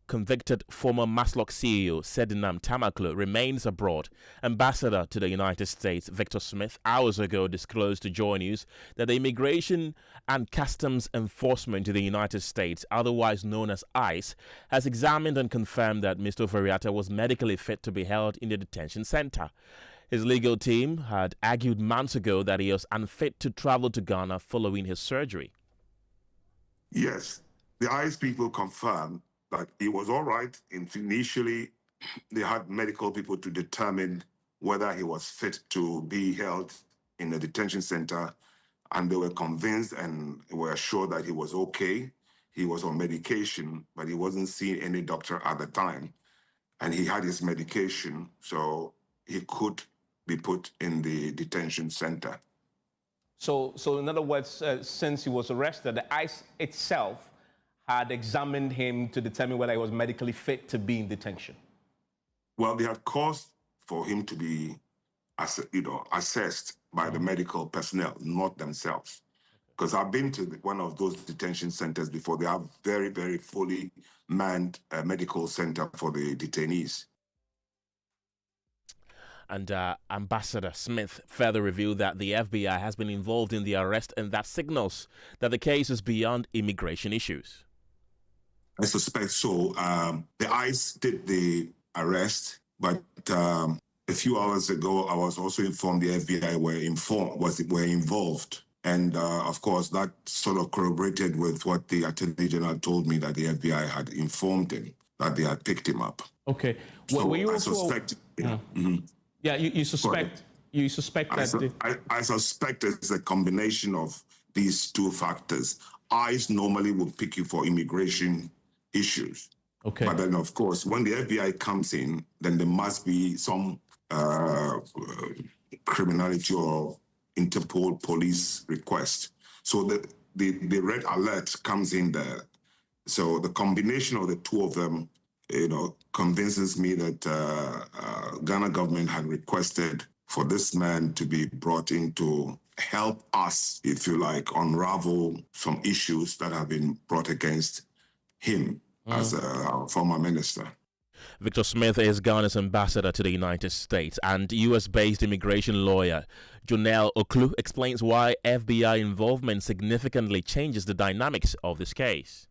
convicted former Maslock CEO Sedinam Tamaklo remains abroad. Ambassador to the United States Victor Smith hours ago disclosed to Joy News that the Immigration and Customs Enforcement in the United States, otherwise known as ICE, has examined and confirmed that Mr. Ofori was medically fit to be held in the detention center. His legal team had argued months ago that he was unfit to travel to Ghana following his surgery. Yes, the ICE people confirmed that it was all right. Initially, they had medical people to determine whether he was fit to be held in a detention center, and they were convinced and were assured that he was okay. He was on medication, but he wasn't seeing any doctor at the time, and he had his medication, so he could be put in the detention center. So in other words, since he was arrested, the ICE itself had examined him to determine whether he was medically fit to be in detention? Well, they had caused for him to be, assessed by the medical personnel, not themselves. Because I've been to one of those detention centers before. They have very, very fully manned medical center for the detainees. And Ambassador Smith further revealed that the FBI has been involved in the arrest, and that signals that the case is beyond immigration issues. I suspect so. The ICE did the arrest, but a few hours ago, I was also informed the FBI were involved. And of course, that sort of corroborated with what the Attorney General told me, that the FBI had informed him that they had picked him up. Okay. So were you I also... suspect. Yeah. Mm-hmm. Yeah, you suspect. You suspect that. I suspect it's a combination of these two factors. ICE normally would pick you for immigration issues. Okay. But then, of course, when the FBI comes in, then there must be some criminality or Interpol police request. So the red alert comes in there. So the combination of the two of them, convinces me that Ghana government had requested for this man to be brought in to help us, if you like, unravel some issues that have been brought against him as a former minister. Victor Smith is Ghana's ambassador to the United States, and U.S.-based immigration lawyer Jonelle Oklu explains why FBI involvement significantly changes the dynamics of this case.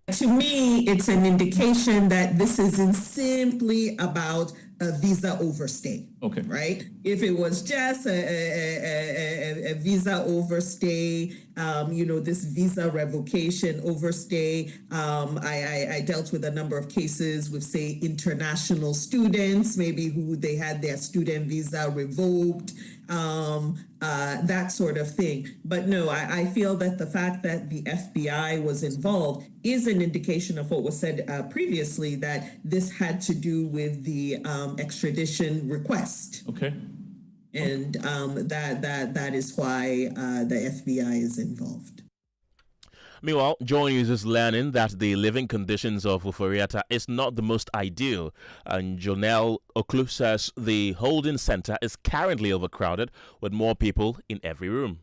To me, it's an indication that this isn't simply about a visa overstay. Okay. Right? If it was just a visa overstay, this visa revocation overstay, I dealt with a number of cases with, say, international students, maybe who they had their student visa revoked, that sort of thing. But no, I feel that the fact that the FBI was involved is an indication of what was said previously, that this had to do with the extradition request. Okay. And that is why the FBI is involved. Meanwhile, Joy News is learning that the living conditions of Ofori is not the most ideal, and Jonelle Oklu says the holding center is currently overcrowded with more people in every room.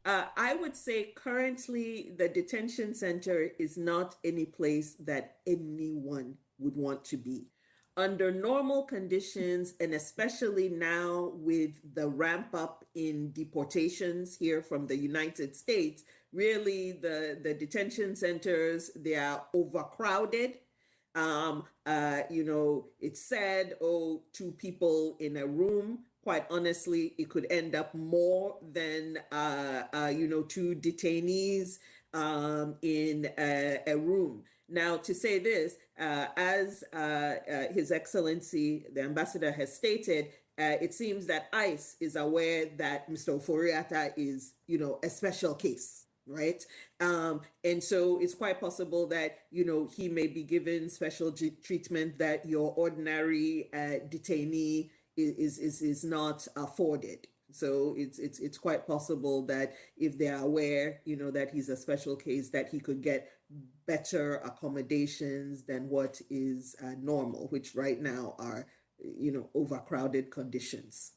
I would say currently the detention center is not any place that anyone would want to be. Under normal conditions, and especially now with the ramp up in deportations here from the United States, really the detention centers, they are overcrowded. It's said, 2 people in a room. Quite honestly, it could end up more than 2 detainees in a room. Now, to say this, as His Excellency, the Ambassador, has stated, it seems that ICE is aware that Mr. Ofori is, a special case, right? And so it's quite possible that, he may be given special treatment that your ordinary detainee is not afforded. So it's quite possible that if they're aware, that he's a special case, that he could get better accommodations than what is normal, which right now are, overcrowded conditions.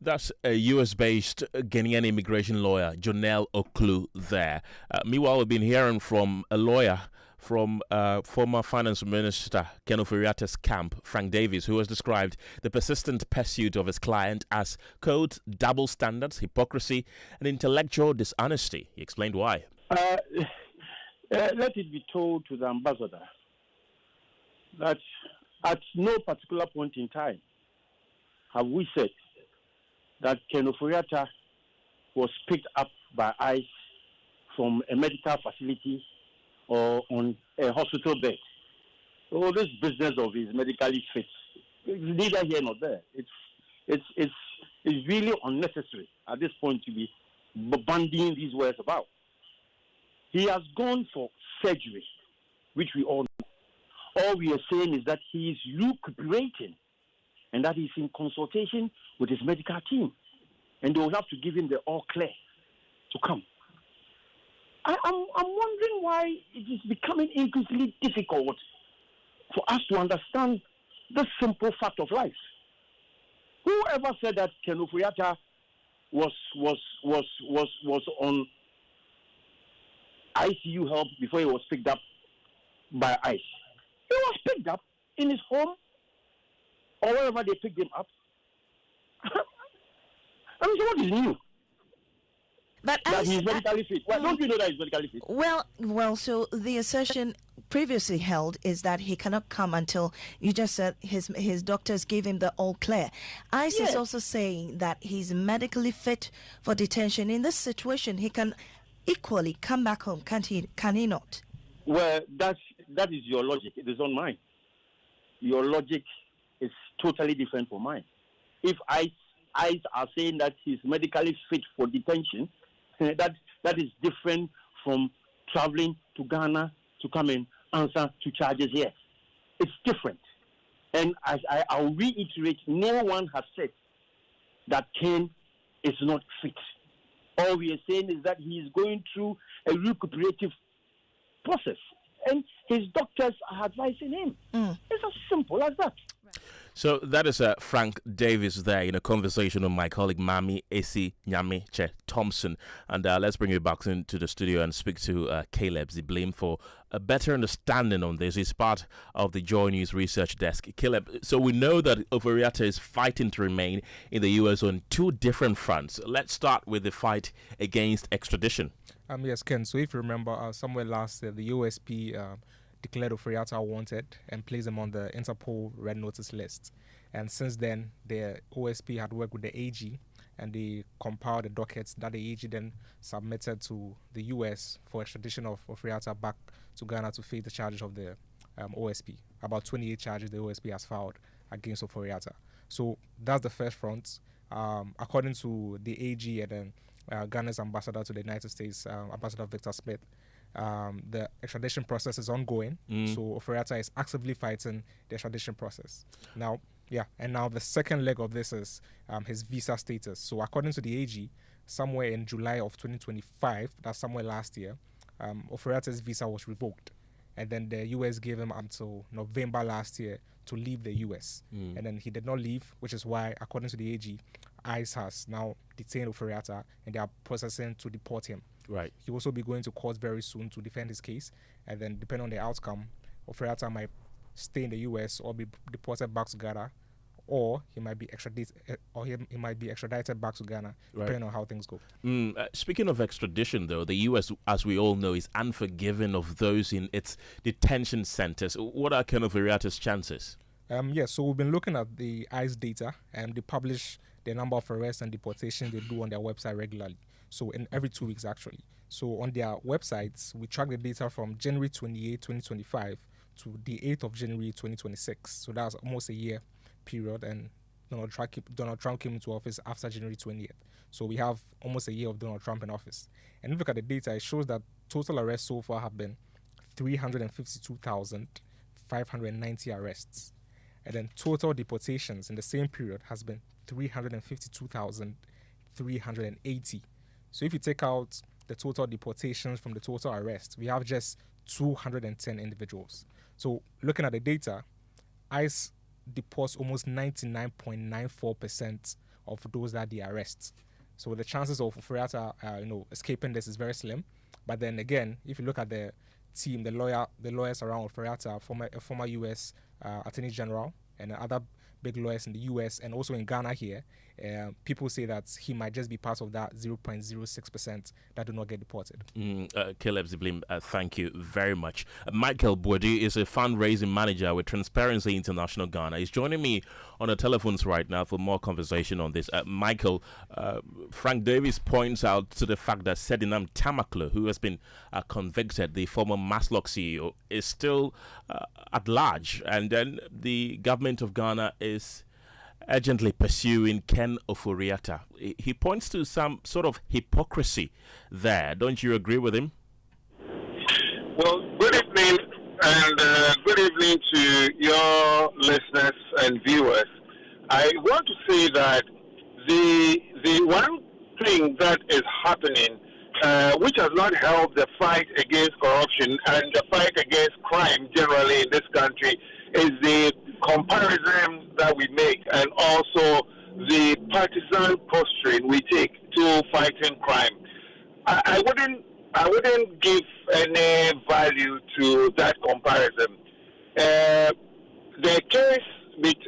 That's a US-based Ghanaian immigration lawyer, Jonelle Oklu, there. Meanwhile, we've been hearing from a lawyer from former Finance Minister Ken Ofori camp, Frank Davis, who has described the persistent pursuit of his client as, quote, double standards, hypocrisy, and intellectual dishonesty. He explained why. Let it be told to the ambassador that at no particular point in time have we said that Ken Ofori was picked up by ICE from a medical facility or on a hospital bed. So this business of his medically fit is neither here nor there. It's really unnecessary at this point to be bandying these words about. He has gone for surgery, which we all know. All we are saying is that he is recuperating and that he's in consultation with his medical team. And they will have to give him the all clear to come. I'm wondering why it is becoming increasingly difficult for us to understand the simple fact of life. Whoever said that Ken Ofori was on ICU help before he was picked up by ICE? He was picked up in his home or wherever they picked him up. I mean, so what is new? But that he's medically fit. Well, don't you know that he's medically fit? Well, so the assertion previously held is that he cannot come until, you just said, his doctors gave him the all clear. ICE is also saying that he's medically fit for detention. In this situation, he can equally come back home, can't he? Can he not? Well, that is your logic. It is not mine. Your logic is totally different from mine. If ICE are saying that he's medically fit for detention, that is different from traveling to Ghana to come and answer to charges here. It's different. And as I'll reiterate, no one has said that Ken is not fit. All we are saying is that he is going through a recuperative process. And his doctors are advising him. It's as simple as that. So that is Frank Davis there in a conversation with my colleague Mami Esi Nyame Thompson. And let's bring you back into the studio and speak to Caleb Ziblim for a better understanding on this. He's part of the Joy News research desk. Caleb, so we know that Ofori is fighting to remain in the U.S. on 2 different fronts. Let's start with the fight against extradition. Yes, Ken. So if you remember, somewhere last year, the USP declared Ofori wanted and placed him on the Interpol Red Notice list. And since then, the OSP had worked with the AG, and they compiled the dockets that the AG then submitted to the US for extradition of Ofori-Atta back to Ghana to face the charges of the OSP. About 28 charges the OSP has filed against Ofori-Atta. So that's the first front. According to the AG and then Ghana's ambassador to the United States, Ambassador Victor Smith, the extradition process is ongoing. So Ofori-Atta is actively fighting the extradition process. Now the second leg of this is his visa status. So according to the AG, somewhere in July of 2025, that's somewhere last year, Ofori-Atta's visa was revoked. And then the US gave him until November last year to leave the US. And then he did not leave, which is why, according to the AG, ICE has now detained Ofori-Atta and they are processing to deport him. Right. He will also be going to court very soon to defend his case. And then depending on the outcome, Ofori-Atta might stay in the US or be deported back to Ghana, or he might be extradited, back to Ghana, depending on how things go. Speaking of extradition, though, the U.S., as we all know, is unforgiving of those in its detention centers. What are Kenneth Ofori-Atta's chances? So we've been looking at the ICE data, and they publish the number of arrests and deportations they do on their website regularly. So in every 2 weeks, actually. So on their websites, we track the data from January 28, 2025 to the 8th of January 2026. So that's almost a year period, and Donald Trump came into office after January 20th. So we have almost a year of Donald Trump in office. And if you look at the data, it shows that total arrests so far have been 352,590 arrests. And then total deportations in the same period has been 352,380. So if you take out the total deportations from the total arrests, we have just 210 individuals. So looking at the data, ICE deports almost 99.94% of those that they arrest. So the chances of Ofori-Atta, escaping this is very slim. But then again, if you look at the team, the lawyers around Ofori-Atta, former U.S. Attorney General and other big lawyers in the U.S. and also in Ghana here, people say that he might just be part of that 0.06% that do not get deported. Caleb Ziblim, thank you very much. Michael Bwedi is a fundraising manager with Transparency International Ghana. He's joining me on the telephones right now for more conversation on this. Michael, Frank Davis points out to the fact that Sedinam Tamaklo, who has been convicted, the former Maslock CEO, is still at large, and then the government of Ghana is urgently pursuing Ken Ofori-Atta. He points to some sort of hypocrisy there. Don't you agree with him? Well, good evening, and good evening to your listeners and viewers. I want to say that the one thing that is happening, which has not helped the fight against corruption and the fight against crime generally in this country, is the comparison that we make and also the partisan posturing we take to fighting crime. I wouldn't give any value to that comparison. The case with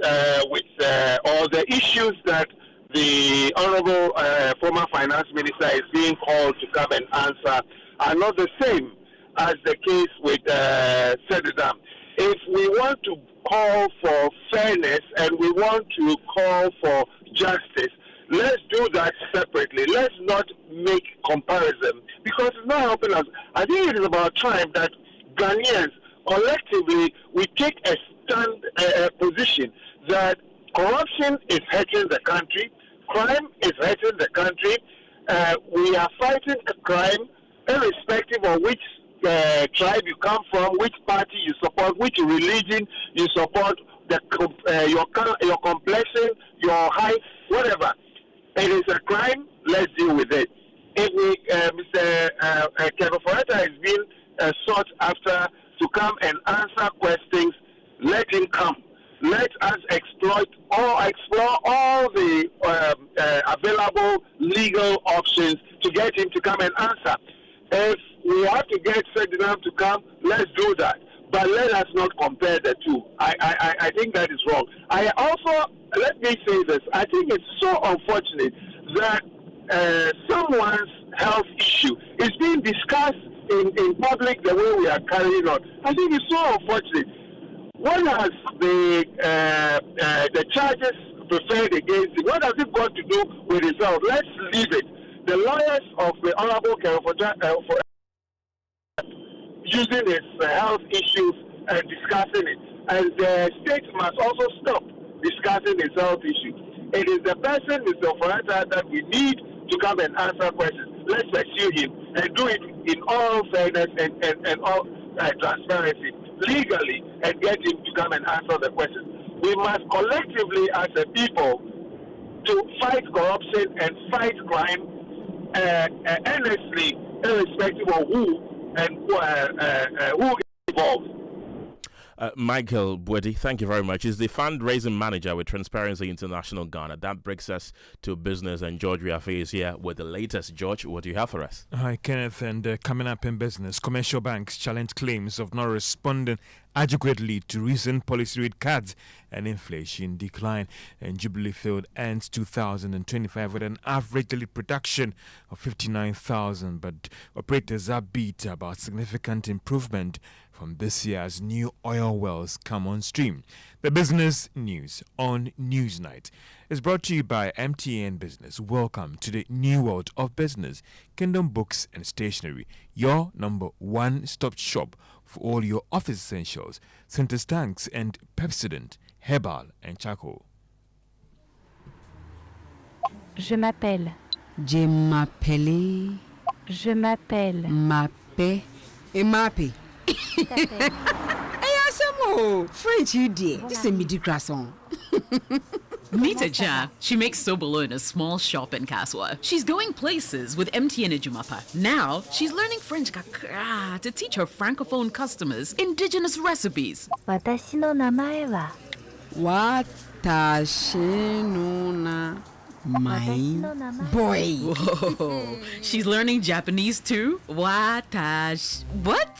or the issues that the Honorable former Finance Minister is being called to come and answer are not the same as the case with Sedidam. If we want to call for fairness and we want to call for justice, let's do that separately. Let's not make comparison because it's not helping us. I think it is about time that Ghanaians collectively we take a stand position that corruption is hurting the country, crime is hurting the country. We are fighting crime irrespective of which tribe you come from, which party you support, which religion you support, your complexion, your height, whatever. It is a crime. Let's deal with it. If Mr. Ken Ofori-Atta is being sought after to come and answer questions, let him come. Let us explore all the available legal options to get him to come and answer. If we have to get Sedinam to come, let's do that. But let us not compare the two. I think that is wrong. I also, let me say this, I think it's so unfortunate that someone's health issue is being discussed in public the way we are carrying on. I think it's so unfortunate. What has the charges preferred against him? What has it got to do with himself? Let's leave it. The lawyers of the Honorable Kenneth for using his health issues and discussing it. And the state must also stop discussing his health issues. It is the person, Mr. Ofori, that we need to come and answer questions. Let's pursue him and do it in all fairness and all transparency, legally, and get him to come and answer the questions. We must collectively, as a people, to fight corruption and fight crime earnestly, irrespective of who and who is involved. Michael Bwedi, thank you very much. He's the fundraising manager with Transparency International Ghana. That brings us to business, and George Riafe is here with the latest. George, what do you have for us? Hi, Kenneth, and coming up in business, commercial banks challenge claims of not responding adequately to recent policy rate cuts and inflation decline. And Jubilee Field ends 2025 with an average daily production of 59,000, but operators are upbeat about significant improvement from this year as new oil wells come on stream. The business news on Newsnight is brought to you by MTN Business. Welcome to the new world of business. Kingdom Books and Stationery, your number one stop shop for all your office essentials, Center Tanks and Pepsodent, Herbal and Charcoal. Je m'appelle. Je m'appelle. Je m'appelle. Mappe. Et mappe. Hey, Asamo! French, you did. This is a midi croissant. Meet Aja. She makes sobolo in a small shop in Kaswa. She's going places with MTN Ejumapa. Now, she's learning French kakra to teach her francophone customers indigenous recipes. Watashi no namae wa. Watashi no na. My boy. Whoa. She's learning Japanese too? Watash. What?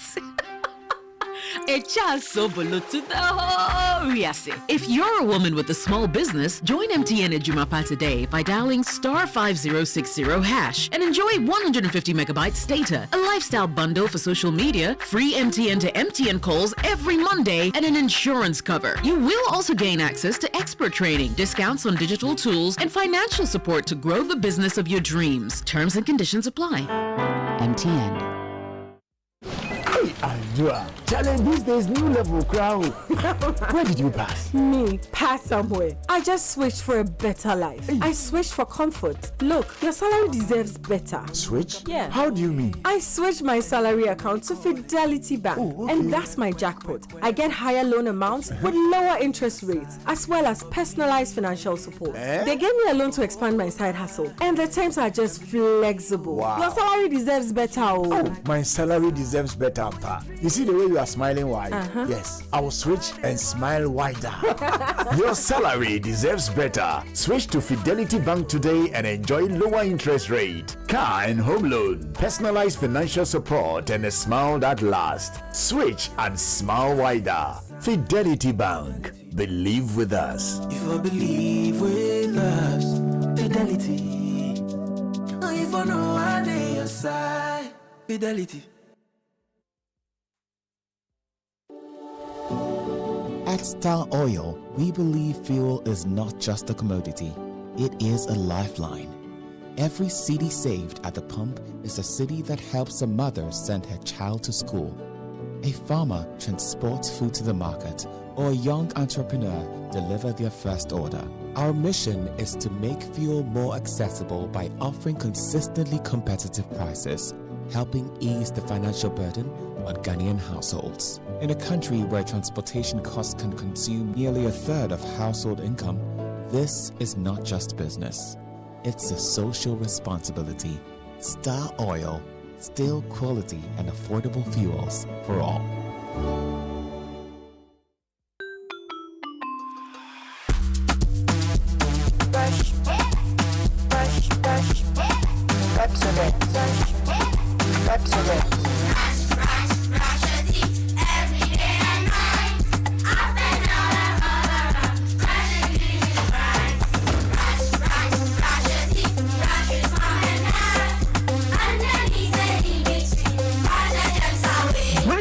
Echa sobolo to the whole Gyasi. If you're a woman with a small business, join MTN Ejumapa today by dialing *5060# and enjoy 150 megabytes data, a lifestyle bundle for social media, free MTN to MTN calls every Monday, and an insurance cover. You will also gain access to expert training, discounts on digital tools, and financial support to grow the business of your dreams. Terms and conditions apply. MTN. Hey, Andrea, challenge these days, new level crowd. Where did you pass? Me, pass somewhere. I just switched for a better life. Hey. I switched for comfort. Look, your salary deserves better. Switch? Yeah. How do you mean? I switched my salary account to Fidelity Bank. Oh, okay. And that's my jackpot. I get higher loan amounts with lower interest rates, as well as personalized financial support. They gave me a loan to expand my side hustle, and the terms are just flexible. Wow. Your salary deserves better. Oh, my salary deserves better. You see the way you are smiling wide? Yes, I will switch and smile wider. Your salary deserves better. Switch to Fidelity Bank today and enjoy lower interest rate, car and home loan, personalized financial support, and a smile that lasts. Switch and smile wider. Fidelity Bank. Believe with us. If you believe with us, Fidelity. If you know I on your side, Fidelity. At Star Oil, we believe fuel is not just a commodity, it is a lifeline. Every cedi saved at the pump is a cedi that helps a mother send her child to school. A farmer transports food to the market, or a young entrepreneur deliver their first order. Our mission is to make fuel more accessible by offering consistently competitive prices, helping ease the financial burden on Ghanaian households. In a country where transportation costs can consume nearly a third of household income, this is not just business. It's a social responsibility. Star Oil, still quality and affordable fuels for all.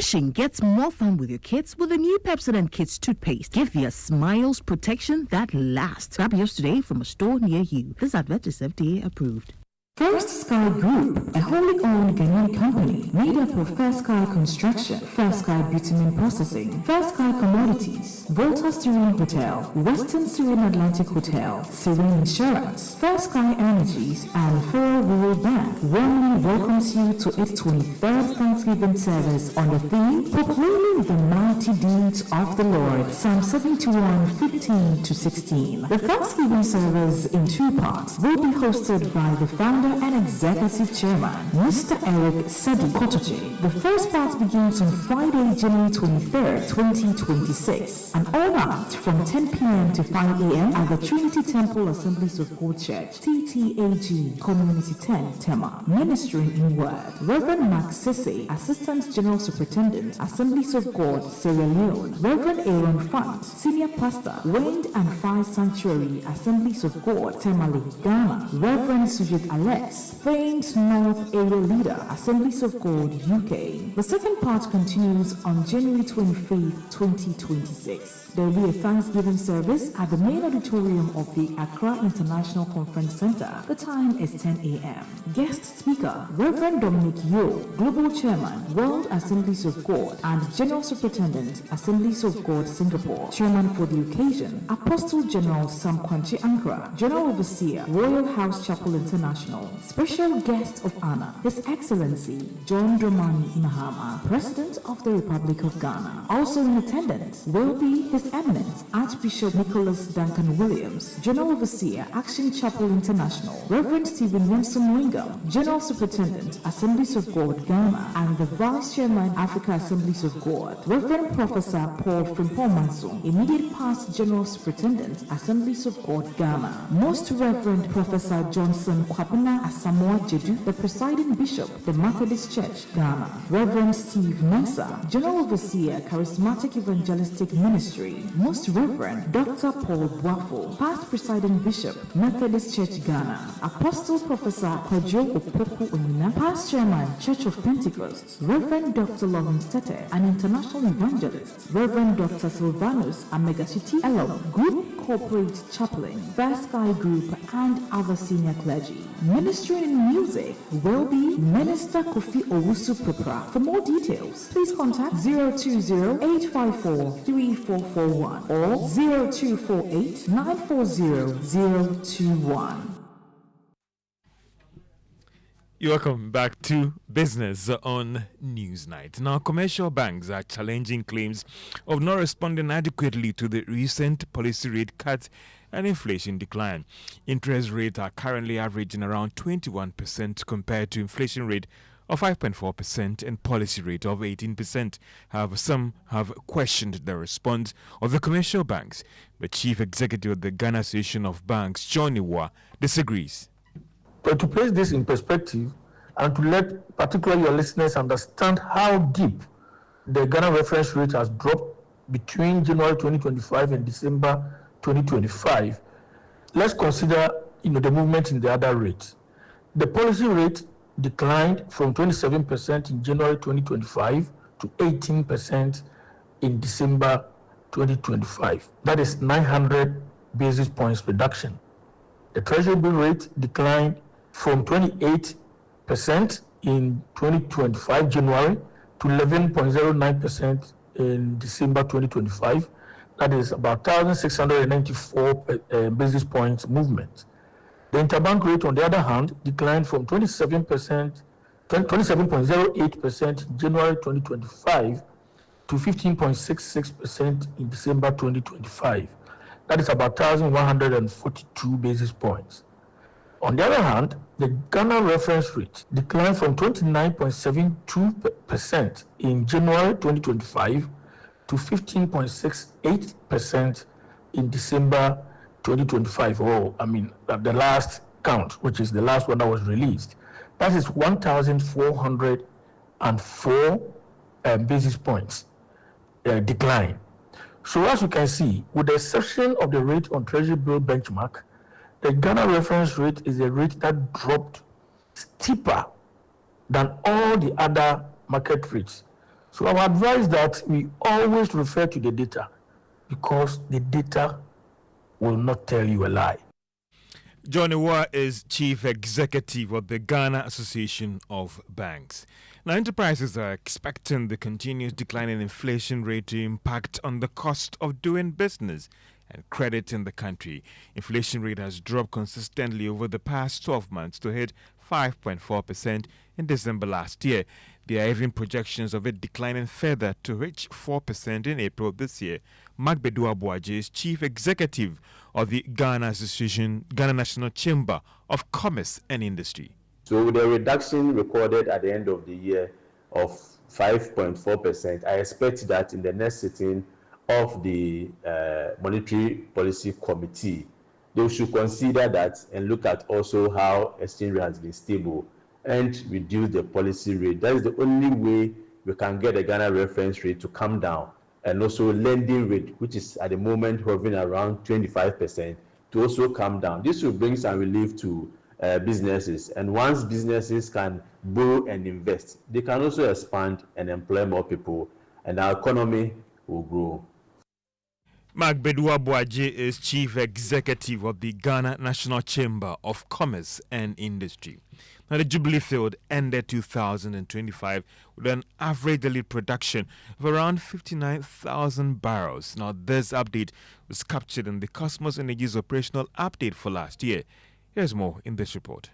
Brushing gets more fun with your kids with the new Pepsodent Kids toothpaste. Give your smiles protection that lasts. Grab yours today from a store near you. This advert is FDA approved. First Sky Group, a wholly owned Ghanaian company made up of First Sky Construction, First Sky Bitumen Processing, First Sky Commodities, Volta Serene Hotel, Western Serene Atlantic Hotel, Serene Insurance, First Sky Energies, and Federal Rural Bank warmly welcomes you to its 23rd Thanksgiving service on the theme, proclaiming the mighty deeds of the Lord, Psalm 71:15-16. The Thanksgiving service in two parts will be hosted by the founder and executive chairman, Mr. Eric Sadi Kotoche. The first part begins on Friday, January 23rd, 2026, and all night from 10 p.m. to 5 a.m. at the Trinity Temple Assemblies of God Church, TTAG, Community 10, Tema. Ministering in word, Reverend Mark Sisse, Assistant General Superintendent, Assemblies of God, Sierra Leone, Reverend Aaron Fant, Senior Pastor, Wind and Fire Sanctuary, Assemblies of God, Temale, Ghana, Reverend Sujit Alex, famed North Area Leader, Assemblies of God, UK. The second part continues on January 25th, 2026. There will be a Thanksgiving service at the main auditorium of the Accra International Conference Center. The time is 10 a.m. Guest speaker, Reverend Dominic Yo, Global Chairman, World Assemblies of God, and General Superintendent, Assemblies of God, Singapore. Chairman for the occasion, Apostle General Sam Kwanche Ankara, General Overseer, Royal House Chapel International. Special guest of honor, His Excellency John Dramani Mahama, President of the Republic of Ghana. Also in attendance will be His Eminence Archbishop Nicholas Duncan Williams, General Overseer, Action Chapel International, Reverend Stephen Yemson Wingam, General Superintendent, Assemblies of God, Ghana, and the Vice Chairman, Africa Assemblies of God, Reverend Professor Paul Frimpong Manson, Immediate Past General Superintendent, Assemblies of God, Ghana, Most Reverend Professor Johnson Kwabena Asamoah Jedu, the Presiding Bishop, the Methodist Church, Ghana, Reverend Steve Mensa, General Overseer, Charismatic Evangelistic Ministry, Most Reverend Dr. Paul Boafo, Past Presiding Bishop, Methodist Church, Ghana, Apostle Professor Kojo Opoku Onina, Past Chairman, Church of Pentecost, Reverend Dr. Lawrence Tete, an international evangelist, Reverend Dr. Silvanus Amegashiti Elom, Group Corporate Chaplain, First Sky Group, and other senior clergy. Ministering in music will be Minister Kofi Owusu Prepra. For more details, please contact 020-854-3441 or 0248-940-021. You're welcome back to Business on Newsnight. Now, commercial banks are challenging claims of not responding adequately to the recent policy rate cuts and inflation decline. Interest rates are currently averaging around 21% compared to inflation rate of 5.4% and policy rate of 18%. However, some have questioned the response of the commercial banks. The chief executive of the Ghana Association of Banks, John Iwa, disagrees. But to place this in perspective and to let particularly your listeners understand how deep the Ghana reference rate has dropped between January 2025 and December 2025, let's consider the movement in the other rates. The policy rate declined from 27% in January 2025 to 18% in December 2025. That is 900 basis points reduction. The Treasury bill rate declined from 28% in 2025 January to 11.09% in December 2025. That is about 1,694 basis points movement. The interbank rate, on the other hand, declined from 27.08% in January 2025 to 15.66% in December 2025. That is about 1,142 basis points. On the other hand, the Ghana reference rate declined from 29.72% in January 2025 to 15.68% in December 2025, at the last count, which is the last one that was released. That is 1,404 basis points decline. So as you can see, with the exception of the rate on Treasury bill benchmark, the Ghana reference rate is a rate that dropped steeper than all the other market rates. So I would advise that we always refer to the data, because the data will not tell you a lie. Johnny Wa is Chief Executive of the Ghana Association of Banks. Now, enterprises are expecting the continuous decline in inflation rate to impact on the cost of doing business and credit in the country. Inflation rate has dropped consistently over the past 12 months to hit 5.4% in December last year. There are even projections of it declining further to reach 4% in April this year. Magbedu Abuaje is Chief Executive of the Ghana National Chamber of Commerce and Industry. So with the reduction recorded at the end of the year of 5.4%, I expect that in the next sitting of the Monetary Policy Committee, they should consider that and look at also how exchange rate has been stable and reduce the policy rate. That is the only way we can get the Ghana reference rate to come down, and also lending rate, which is at the moment hovering around 25%, to also come down. This will bring some relief to businesses, and once businesses can borrow and invest, they can also expand and employ more people, and our economy will grow. Magbedu Abuaje is Chief Executive of the Ghana National Chamber of Commerce and Industry. Now, the Jubilee field ended 2025 with an average daily production of around 59,000 barrels. Now, this update was captured in the Cosmos Energy's operational update for last year. Here's more in this report.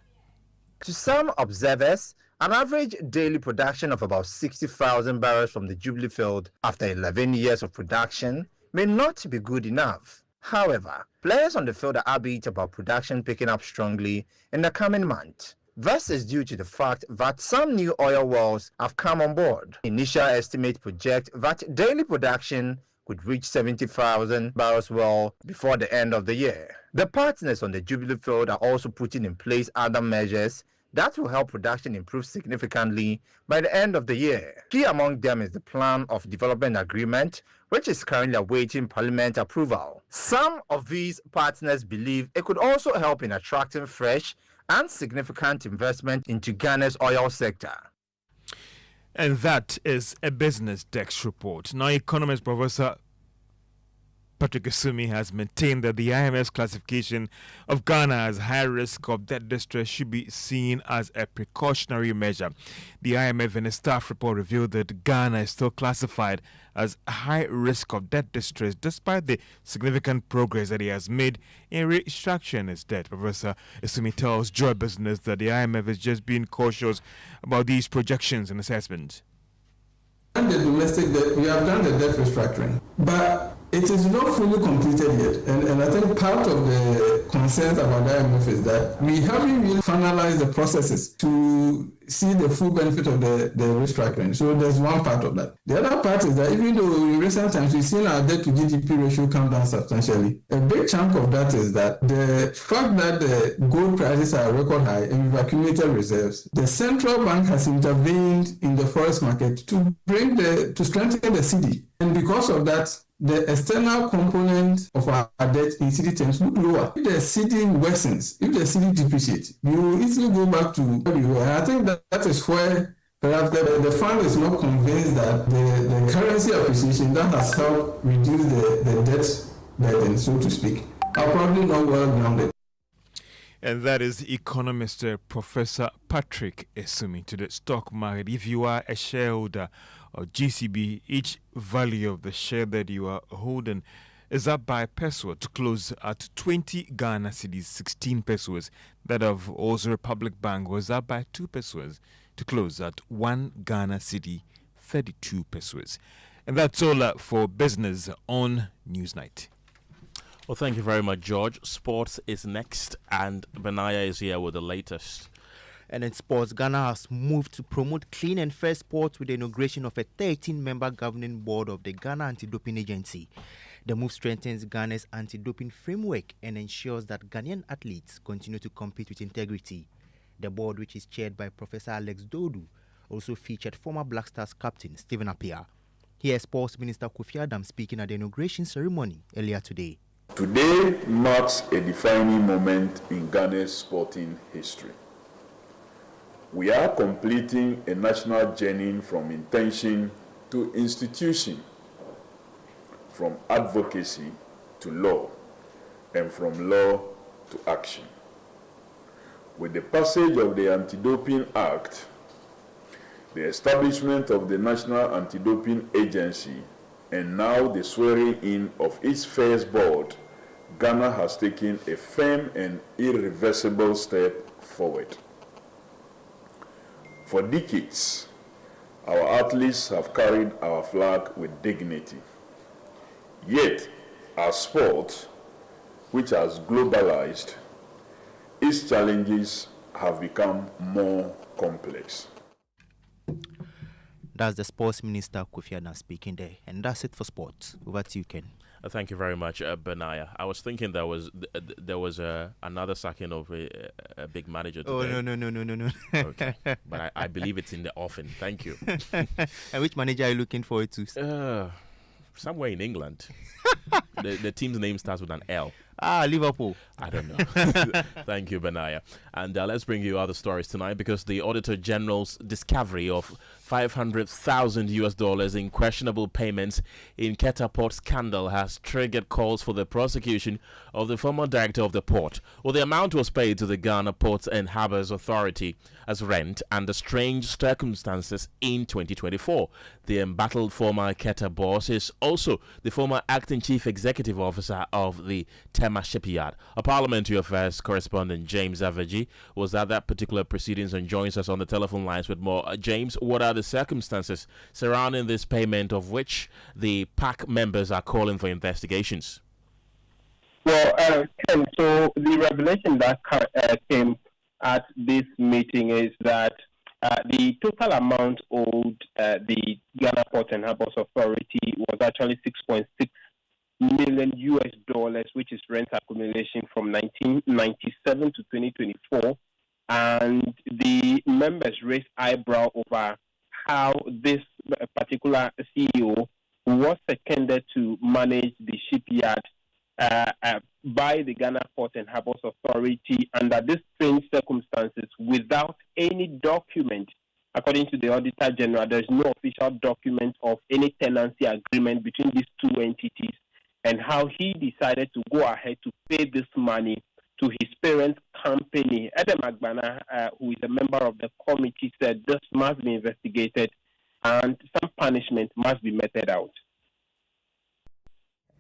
To some observers, an average daily production of about 60,000 barrels from the Jubilee field after 11 years of production may not be good enough. However, players on the field are upbeat about production picking up strongly in the coming month. This is due to the fact that some new oil wells have come on board. Initial estimates project that daily production could reach 70,000 barrels well before the end of the year. The partners on the Jubilee field are also putting in place other measures that will help production improve significantly by the end of the year. Key among them is the Plan of Development Agreement, which is currently awaiting Parliament approval. Some of these partners believe it could also help in attracting fresh and significant investment into Ghana's oil sector. And that is a Business Desk report. Now, economist Professor Patrick Esumi has maintained that the IMF's classification of Ghana as high risk of debt distress should be seen as a precautionary measure. The IMF in a staff report revealed that Ghana is still classified as high risk of debt distress despite the significant progress that it has made in restructuring its debt. Professor Esumi tells Joy Business that the IMF is just being cautious about these projections and assessments. And the domestic debt, we have done the debt restructuring, but it is not fully completed yet. And I think part of the concerns about the IMF is that we haven't really finalized the processes to see the full benefit of the restructuring. So there's one part of that. The other part is that even though in recent times we've seen our debt to GDP ratio come down substantially, a big chunk of that is that the fact that the gold prices are record high and we've accumulated reserves, the central bank has intervened in the forex market to strengthen the cedi. And because of that, the external component of our debt in cedi terms look lower. If the cedi worsens, if the cedi depreciates, you will easily go back to where you were. And I think that is where perhaps the fund is not convinced that the currency appreciation that has helped reduce the debt burden, so to speak, are probably not well grounded. And that is economist Professor Patrick Esumi. To the stock market, if you are a shareholder of GCB, each value of the share that you are holding is up by peso to close at 20 Ghana cedis, 16 pesos. That of also Republic Bank was up by 2 pesos to close at 1 Ghana cedi, 32 pesos. And that's all for business on Newsnight. Well, thank you very much, George. Sports is next, and Benaya is here with the latest. And in sports, Ghana has moved to promote clean and fair sports with the inauguration of a 13-member governing board of the Ghana Anti-Doping Agency. The move strengthens Ghana's anti-doping framework and ensures that Ghanaian athletes continue to compete with integrity. The board, which is chaired by Professor Alex Dodu, also featured former Black Stars captain Stephen Appiah. Here's Sports Minister Kofi Adam speaking at the inauguration ceremony earlier today. Today marks a defining moment in Ghana's sporting history. We are completing a national journey from intention to institution, from advocacy to law, and from law to action. With the passage of the Anti-Doping Act, the establishment of the National Anti-Doping Agency, and now the swearing in of its first board, Ghana has taken a firm and irreversible step forward. For decades, our athletes have carried our flag with dignity. Yet, our sport, which has globalized, its challenges have become more complex. That's the sports minister Kofi Annan speaking there, and that's it for sports. Over to you, Ken. Thank you very much, Benaya. I was thinking there was another sacking of a big manager today. Oh no. Okay, but I believe it's in the offing. Thank you. And which manager are you looking forward to? Somewhere in England. The team's name starts with an L. Liverpool. I don't know. Thank you, Benaya. And let's bring you other stories tonight, because the Auditor General's discovery of $500,000 in questionable payments in Keta Port scandal has triggered calls for the prosecution of the former director of the port. Well, the amount was paid to the Ghana Ports and Harbours Authority as rent under strange circumstances in 2024. The embattled former Keta boss is also the former acting chief executive officer of the Tema Shipyard. A parliamentary affairs correspondent, James Avaji, was at that particular proceedings and joins us on the telephone lines with more. James, what are the circumstances surrounding this payment, of which the PAC members are calling for investigations? Well, Ken, so the revelation that came at this meeting is that the total amount owed the Ghana Port and Harbours Authority was actually $6.6 million, which is rent accumulation from 1997 to 2024. And the members raised eyebrow over how this particular CEO, who was seconded to manage the shipyard by the Ghana Port and Harbours Authority under these strange circumstances without any document. According to the Auditor General, there is no official document of any tenancy agreement between these two entities, and how he decided to go ahead to pay this money to his parent company. Adam Agbana, who is a member of the committee, said this must be investigated and some punishment must be meted out.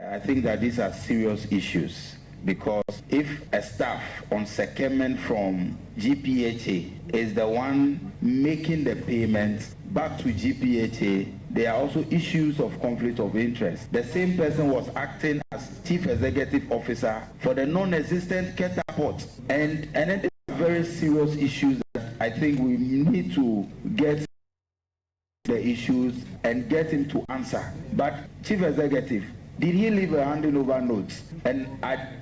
I think that these are serious issues, because if a staff on secondment from GPHA is the one making the payments back to GPHA, there are also issues of conflict of interest. The same person was acting as chief executive officer for the non-existent Keta Port, and it is very serious issues that I think we need to get the issues and get him to answer. But chief executive, did he leave a handing over note? And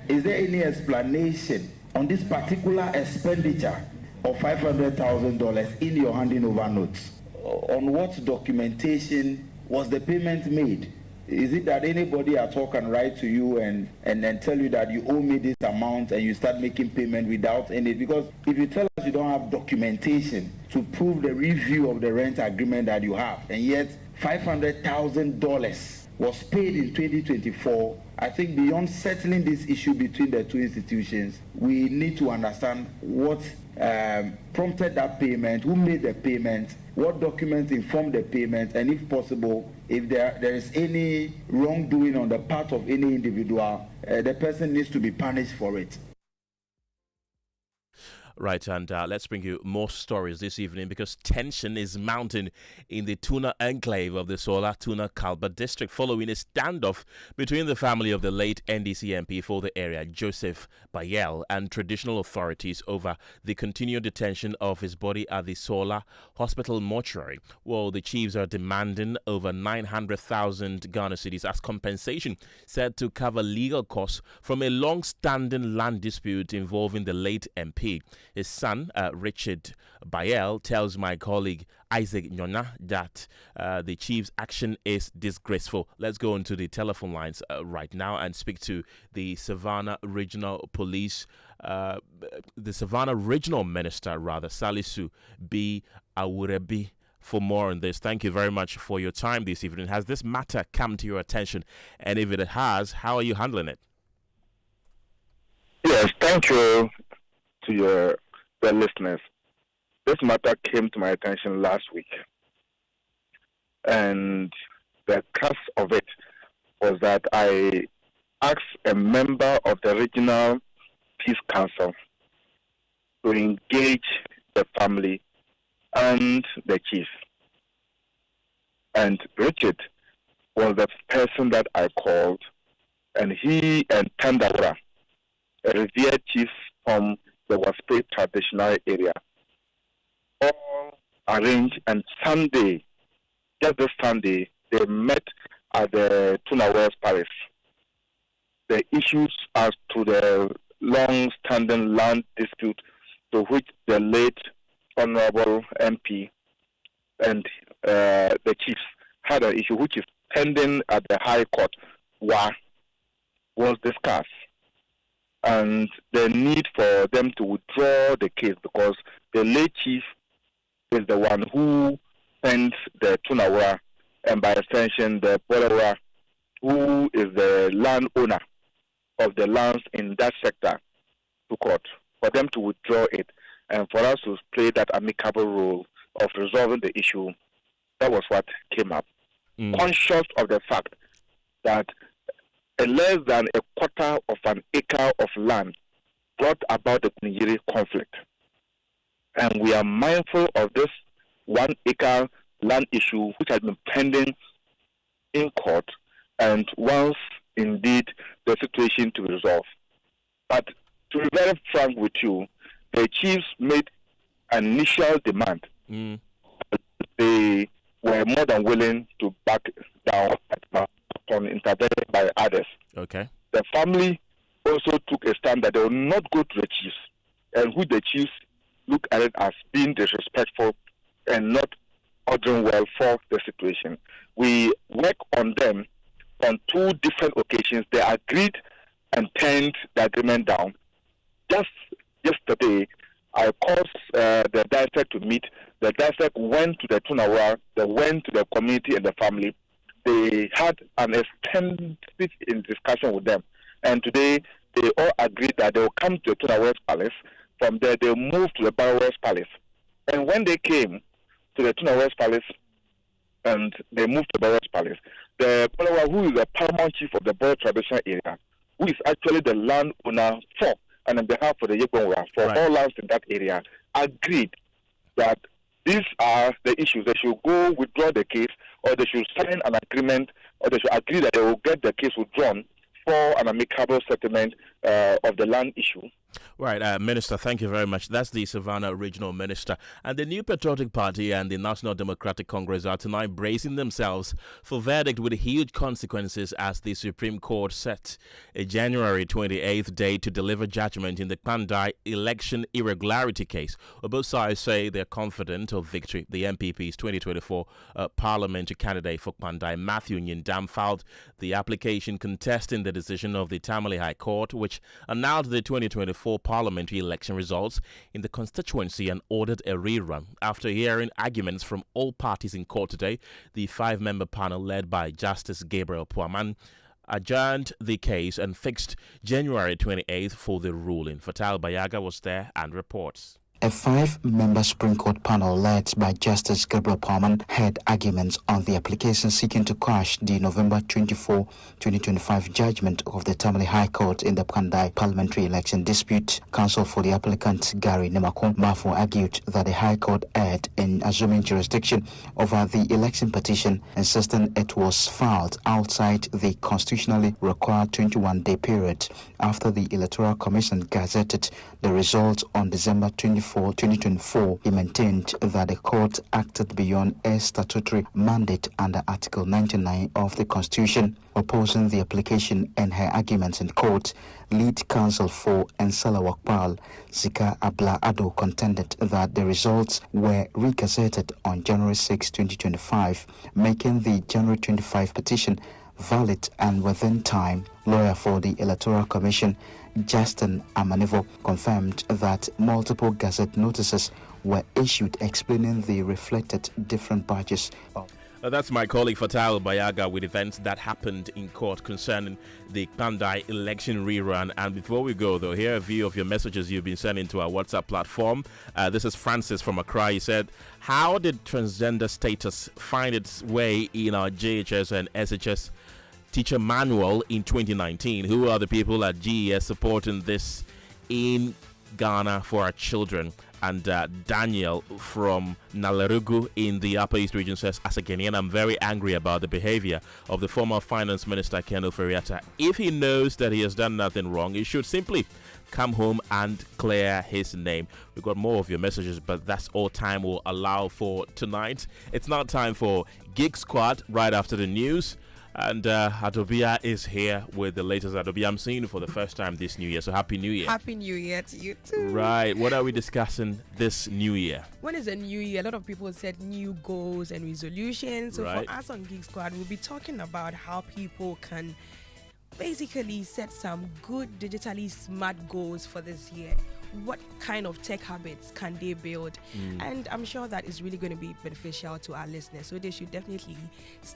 is there any explanation on this particular expenditure of $500,000 in your handing over notes? On what documentation was the payment made? Is it that anybody at all can write to you and then tell you that you owe me this amount and you start making payment without any? Because if you tell us you don't have documentation to prove the review of the rent agreement that you have, and yet $500,000 was paid in 2024, I think beyond settling this issue between the two institutions, we need to understand what prompted that payment, who made the payment, what documents informed the payment, and if possible, if there is any wrongdoing on the part of any individual, the person needs to be punished for it. Right, and let's bring you more stories this evening, because tension is mounting in the Tuna enclave of the Sola Tuna Kalba district following a standoff between the family of the late NDC MP for the area, Joseph Bayel, and traditional authorities over the continued detention of his body at the Sola Hospital mortuary. Well, the chiefs are demanding over 900,000 Ghana cedis as compensation, said to cover legal costs from a long-standing land dispute involving the late MP. His son, Richard Bayel, tells my colleague Isaac Nyona that the chief's action is disgraceful. Let's go onto the telephone lines right now and speak to the Savannah Regional Police, the Savannah Regional Minister, Salisu B. Awurebi, for more on this. Thank you very much for your time this evening. Has this matter come to your attention? And if it has, how are you handling it? Yes, thank you to the listeners. This matter came to my attention last week. And the crux of it was that I asked a member of the Regional Peace Council to engage the family and the chief. And Richard was the person that I called, and he and Tandawara, a revered chief from the Waspe traditional area, all arranged, and Sunday, just this Sunday, they met at the Tunawes Palace. The issues as to the long-standing land dispute to which the late Honorable MP and the chiefs had an issue which is pending at the High Court was discussed. And the need for them to withdraw the case because the late chief is the one who sent the Tunawara and by extension the Polawara, who is the landowner of the lands in that sector, to court, for them to withdraw it and for us to play that amicable role of resolving the issue. That was what came up. Conscious of the fact that less than a quarter of an acre of land brought about the Kunijiri conflict. And we are mindful of this 1 acre land issue which has been pending in court and once indeed the situation to be resolved. But to be very frank with you, the chiefs made an initial demand. They were more than willing to back down upon intervention by others. Okay. The family also took a stand that they will not go to the chiefs, and who the chiefs look at it as being disrespectful and not ordering well for the situation. We work on them on 2 different occasions. They agreed and turned the agreement down. Just yesterday, I caused the district to meet. The district went to the Tunawara, they went to the community and the family. They had an extensive discussion with them. And today, they all agreed that they will come to the Tunawara Palace. From there, they moved to the Barawes Palace. And when they came to the Tunawara Palace, and they moved to the Barawes Palace, the Palawa, who is the paramount chief of the Borough traditional area, who is actually the landowner for and on behalf of the Yegonwa for all lands in that area, agreed that these are the issues. They should go withdraw the case, or they should sign an agreement, or they should agree that they will get the case withdrawn for an amicable settlement of the land issue. Right, Minister, thank you very much. That's the Savannah Regional Minister. And the New Patriotic Party and the National Democratic Congress are tonight bracing themselves for verdict with huge consequences as the Supreme Court set a January 28th date to deliver judgment in the Pandai election irregularity case. Well, both sides say they're confident of victory. The MPP's 2024 parliamentary candidate for Pandai, Matthew Nyindam, filed the application contesting the decision of the Tamale High Court, which announced the 2024 parliamentary election results in the constituency and ordered a rerun. After hearing arguments from all parties in court today, the 5-member panel led by Justice Gabriel Puaman adjourned the case and fixed January 28th for the ruling. Fatal Bayaga was there and reports. A 5-member Supreme Court panel led by Justice Gabriel Puaman had arguments on the application seeking to quash the November 24, 2025 judgment of the Tamale High Court in the Pandai parliamentary election dispute. Counsel for the applicant, Gary Nemako Mafo, argued that the High Court erred in assuming jurisdiction over the election petition, insisting it was filed outside the constitutionally required 21-day period after the Electoral Commission gazetted the results on December 24, 2024, he maintained that the court acted beyond a statutory mandate under Article 99 of the Constitution. Opposing the application and her arguments in court, lead counsel for Ensala Wakpal, Zika Abla Ado, contended that the results were regazetted on January 6, 2025, making the January 25 petition valid and within time. Lawyer for the Electoral Commission, Justin Amanivo, confirmed that multiple gazette notices were issued explaining the reflected different batches of. That's my colleague Fatal Bayaga with events that happened in court concerning the Pandai election rerun. And before we go, though, here a view of your messages you've been sending to our WhatsApp platform. This is Francis from Accra. He said, how did transgender status find its way in our JHS and SHS teacher manual in 2019? Who are the people at GES supporting this in Ghana for our children? And Daniel from Nalerugu in the Upper East region says, as a Ghanaian, I'm very angry about the behavior of the former finance minister, Kenneth Ofori. If he knows that he has done nothing wrong, he should simply come home and clear his name. We've got more of your messages, but that's all time will allow for tonight. It's now time for Gig Squad right after the news. And Adobia is here with the latest. Adobia, I'm seeing you for the first time this new year, so Happy New Year. Happy New Year to you too. Right, what are we discussing this new year? When is a new year? A lot of people said new goals and resolutions. So Right. for us on Geek Squad, we'll be talking about how people can basically set some good digitally smart goals for this year. What kind of tech habits can they build? And I'm sure that is really going to be beneficial to our listeners. So they should definitely stay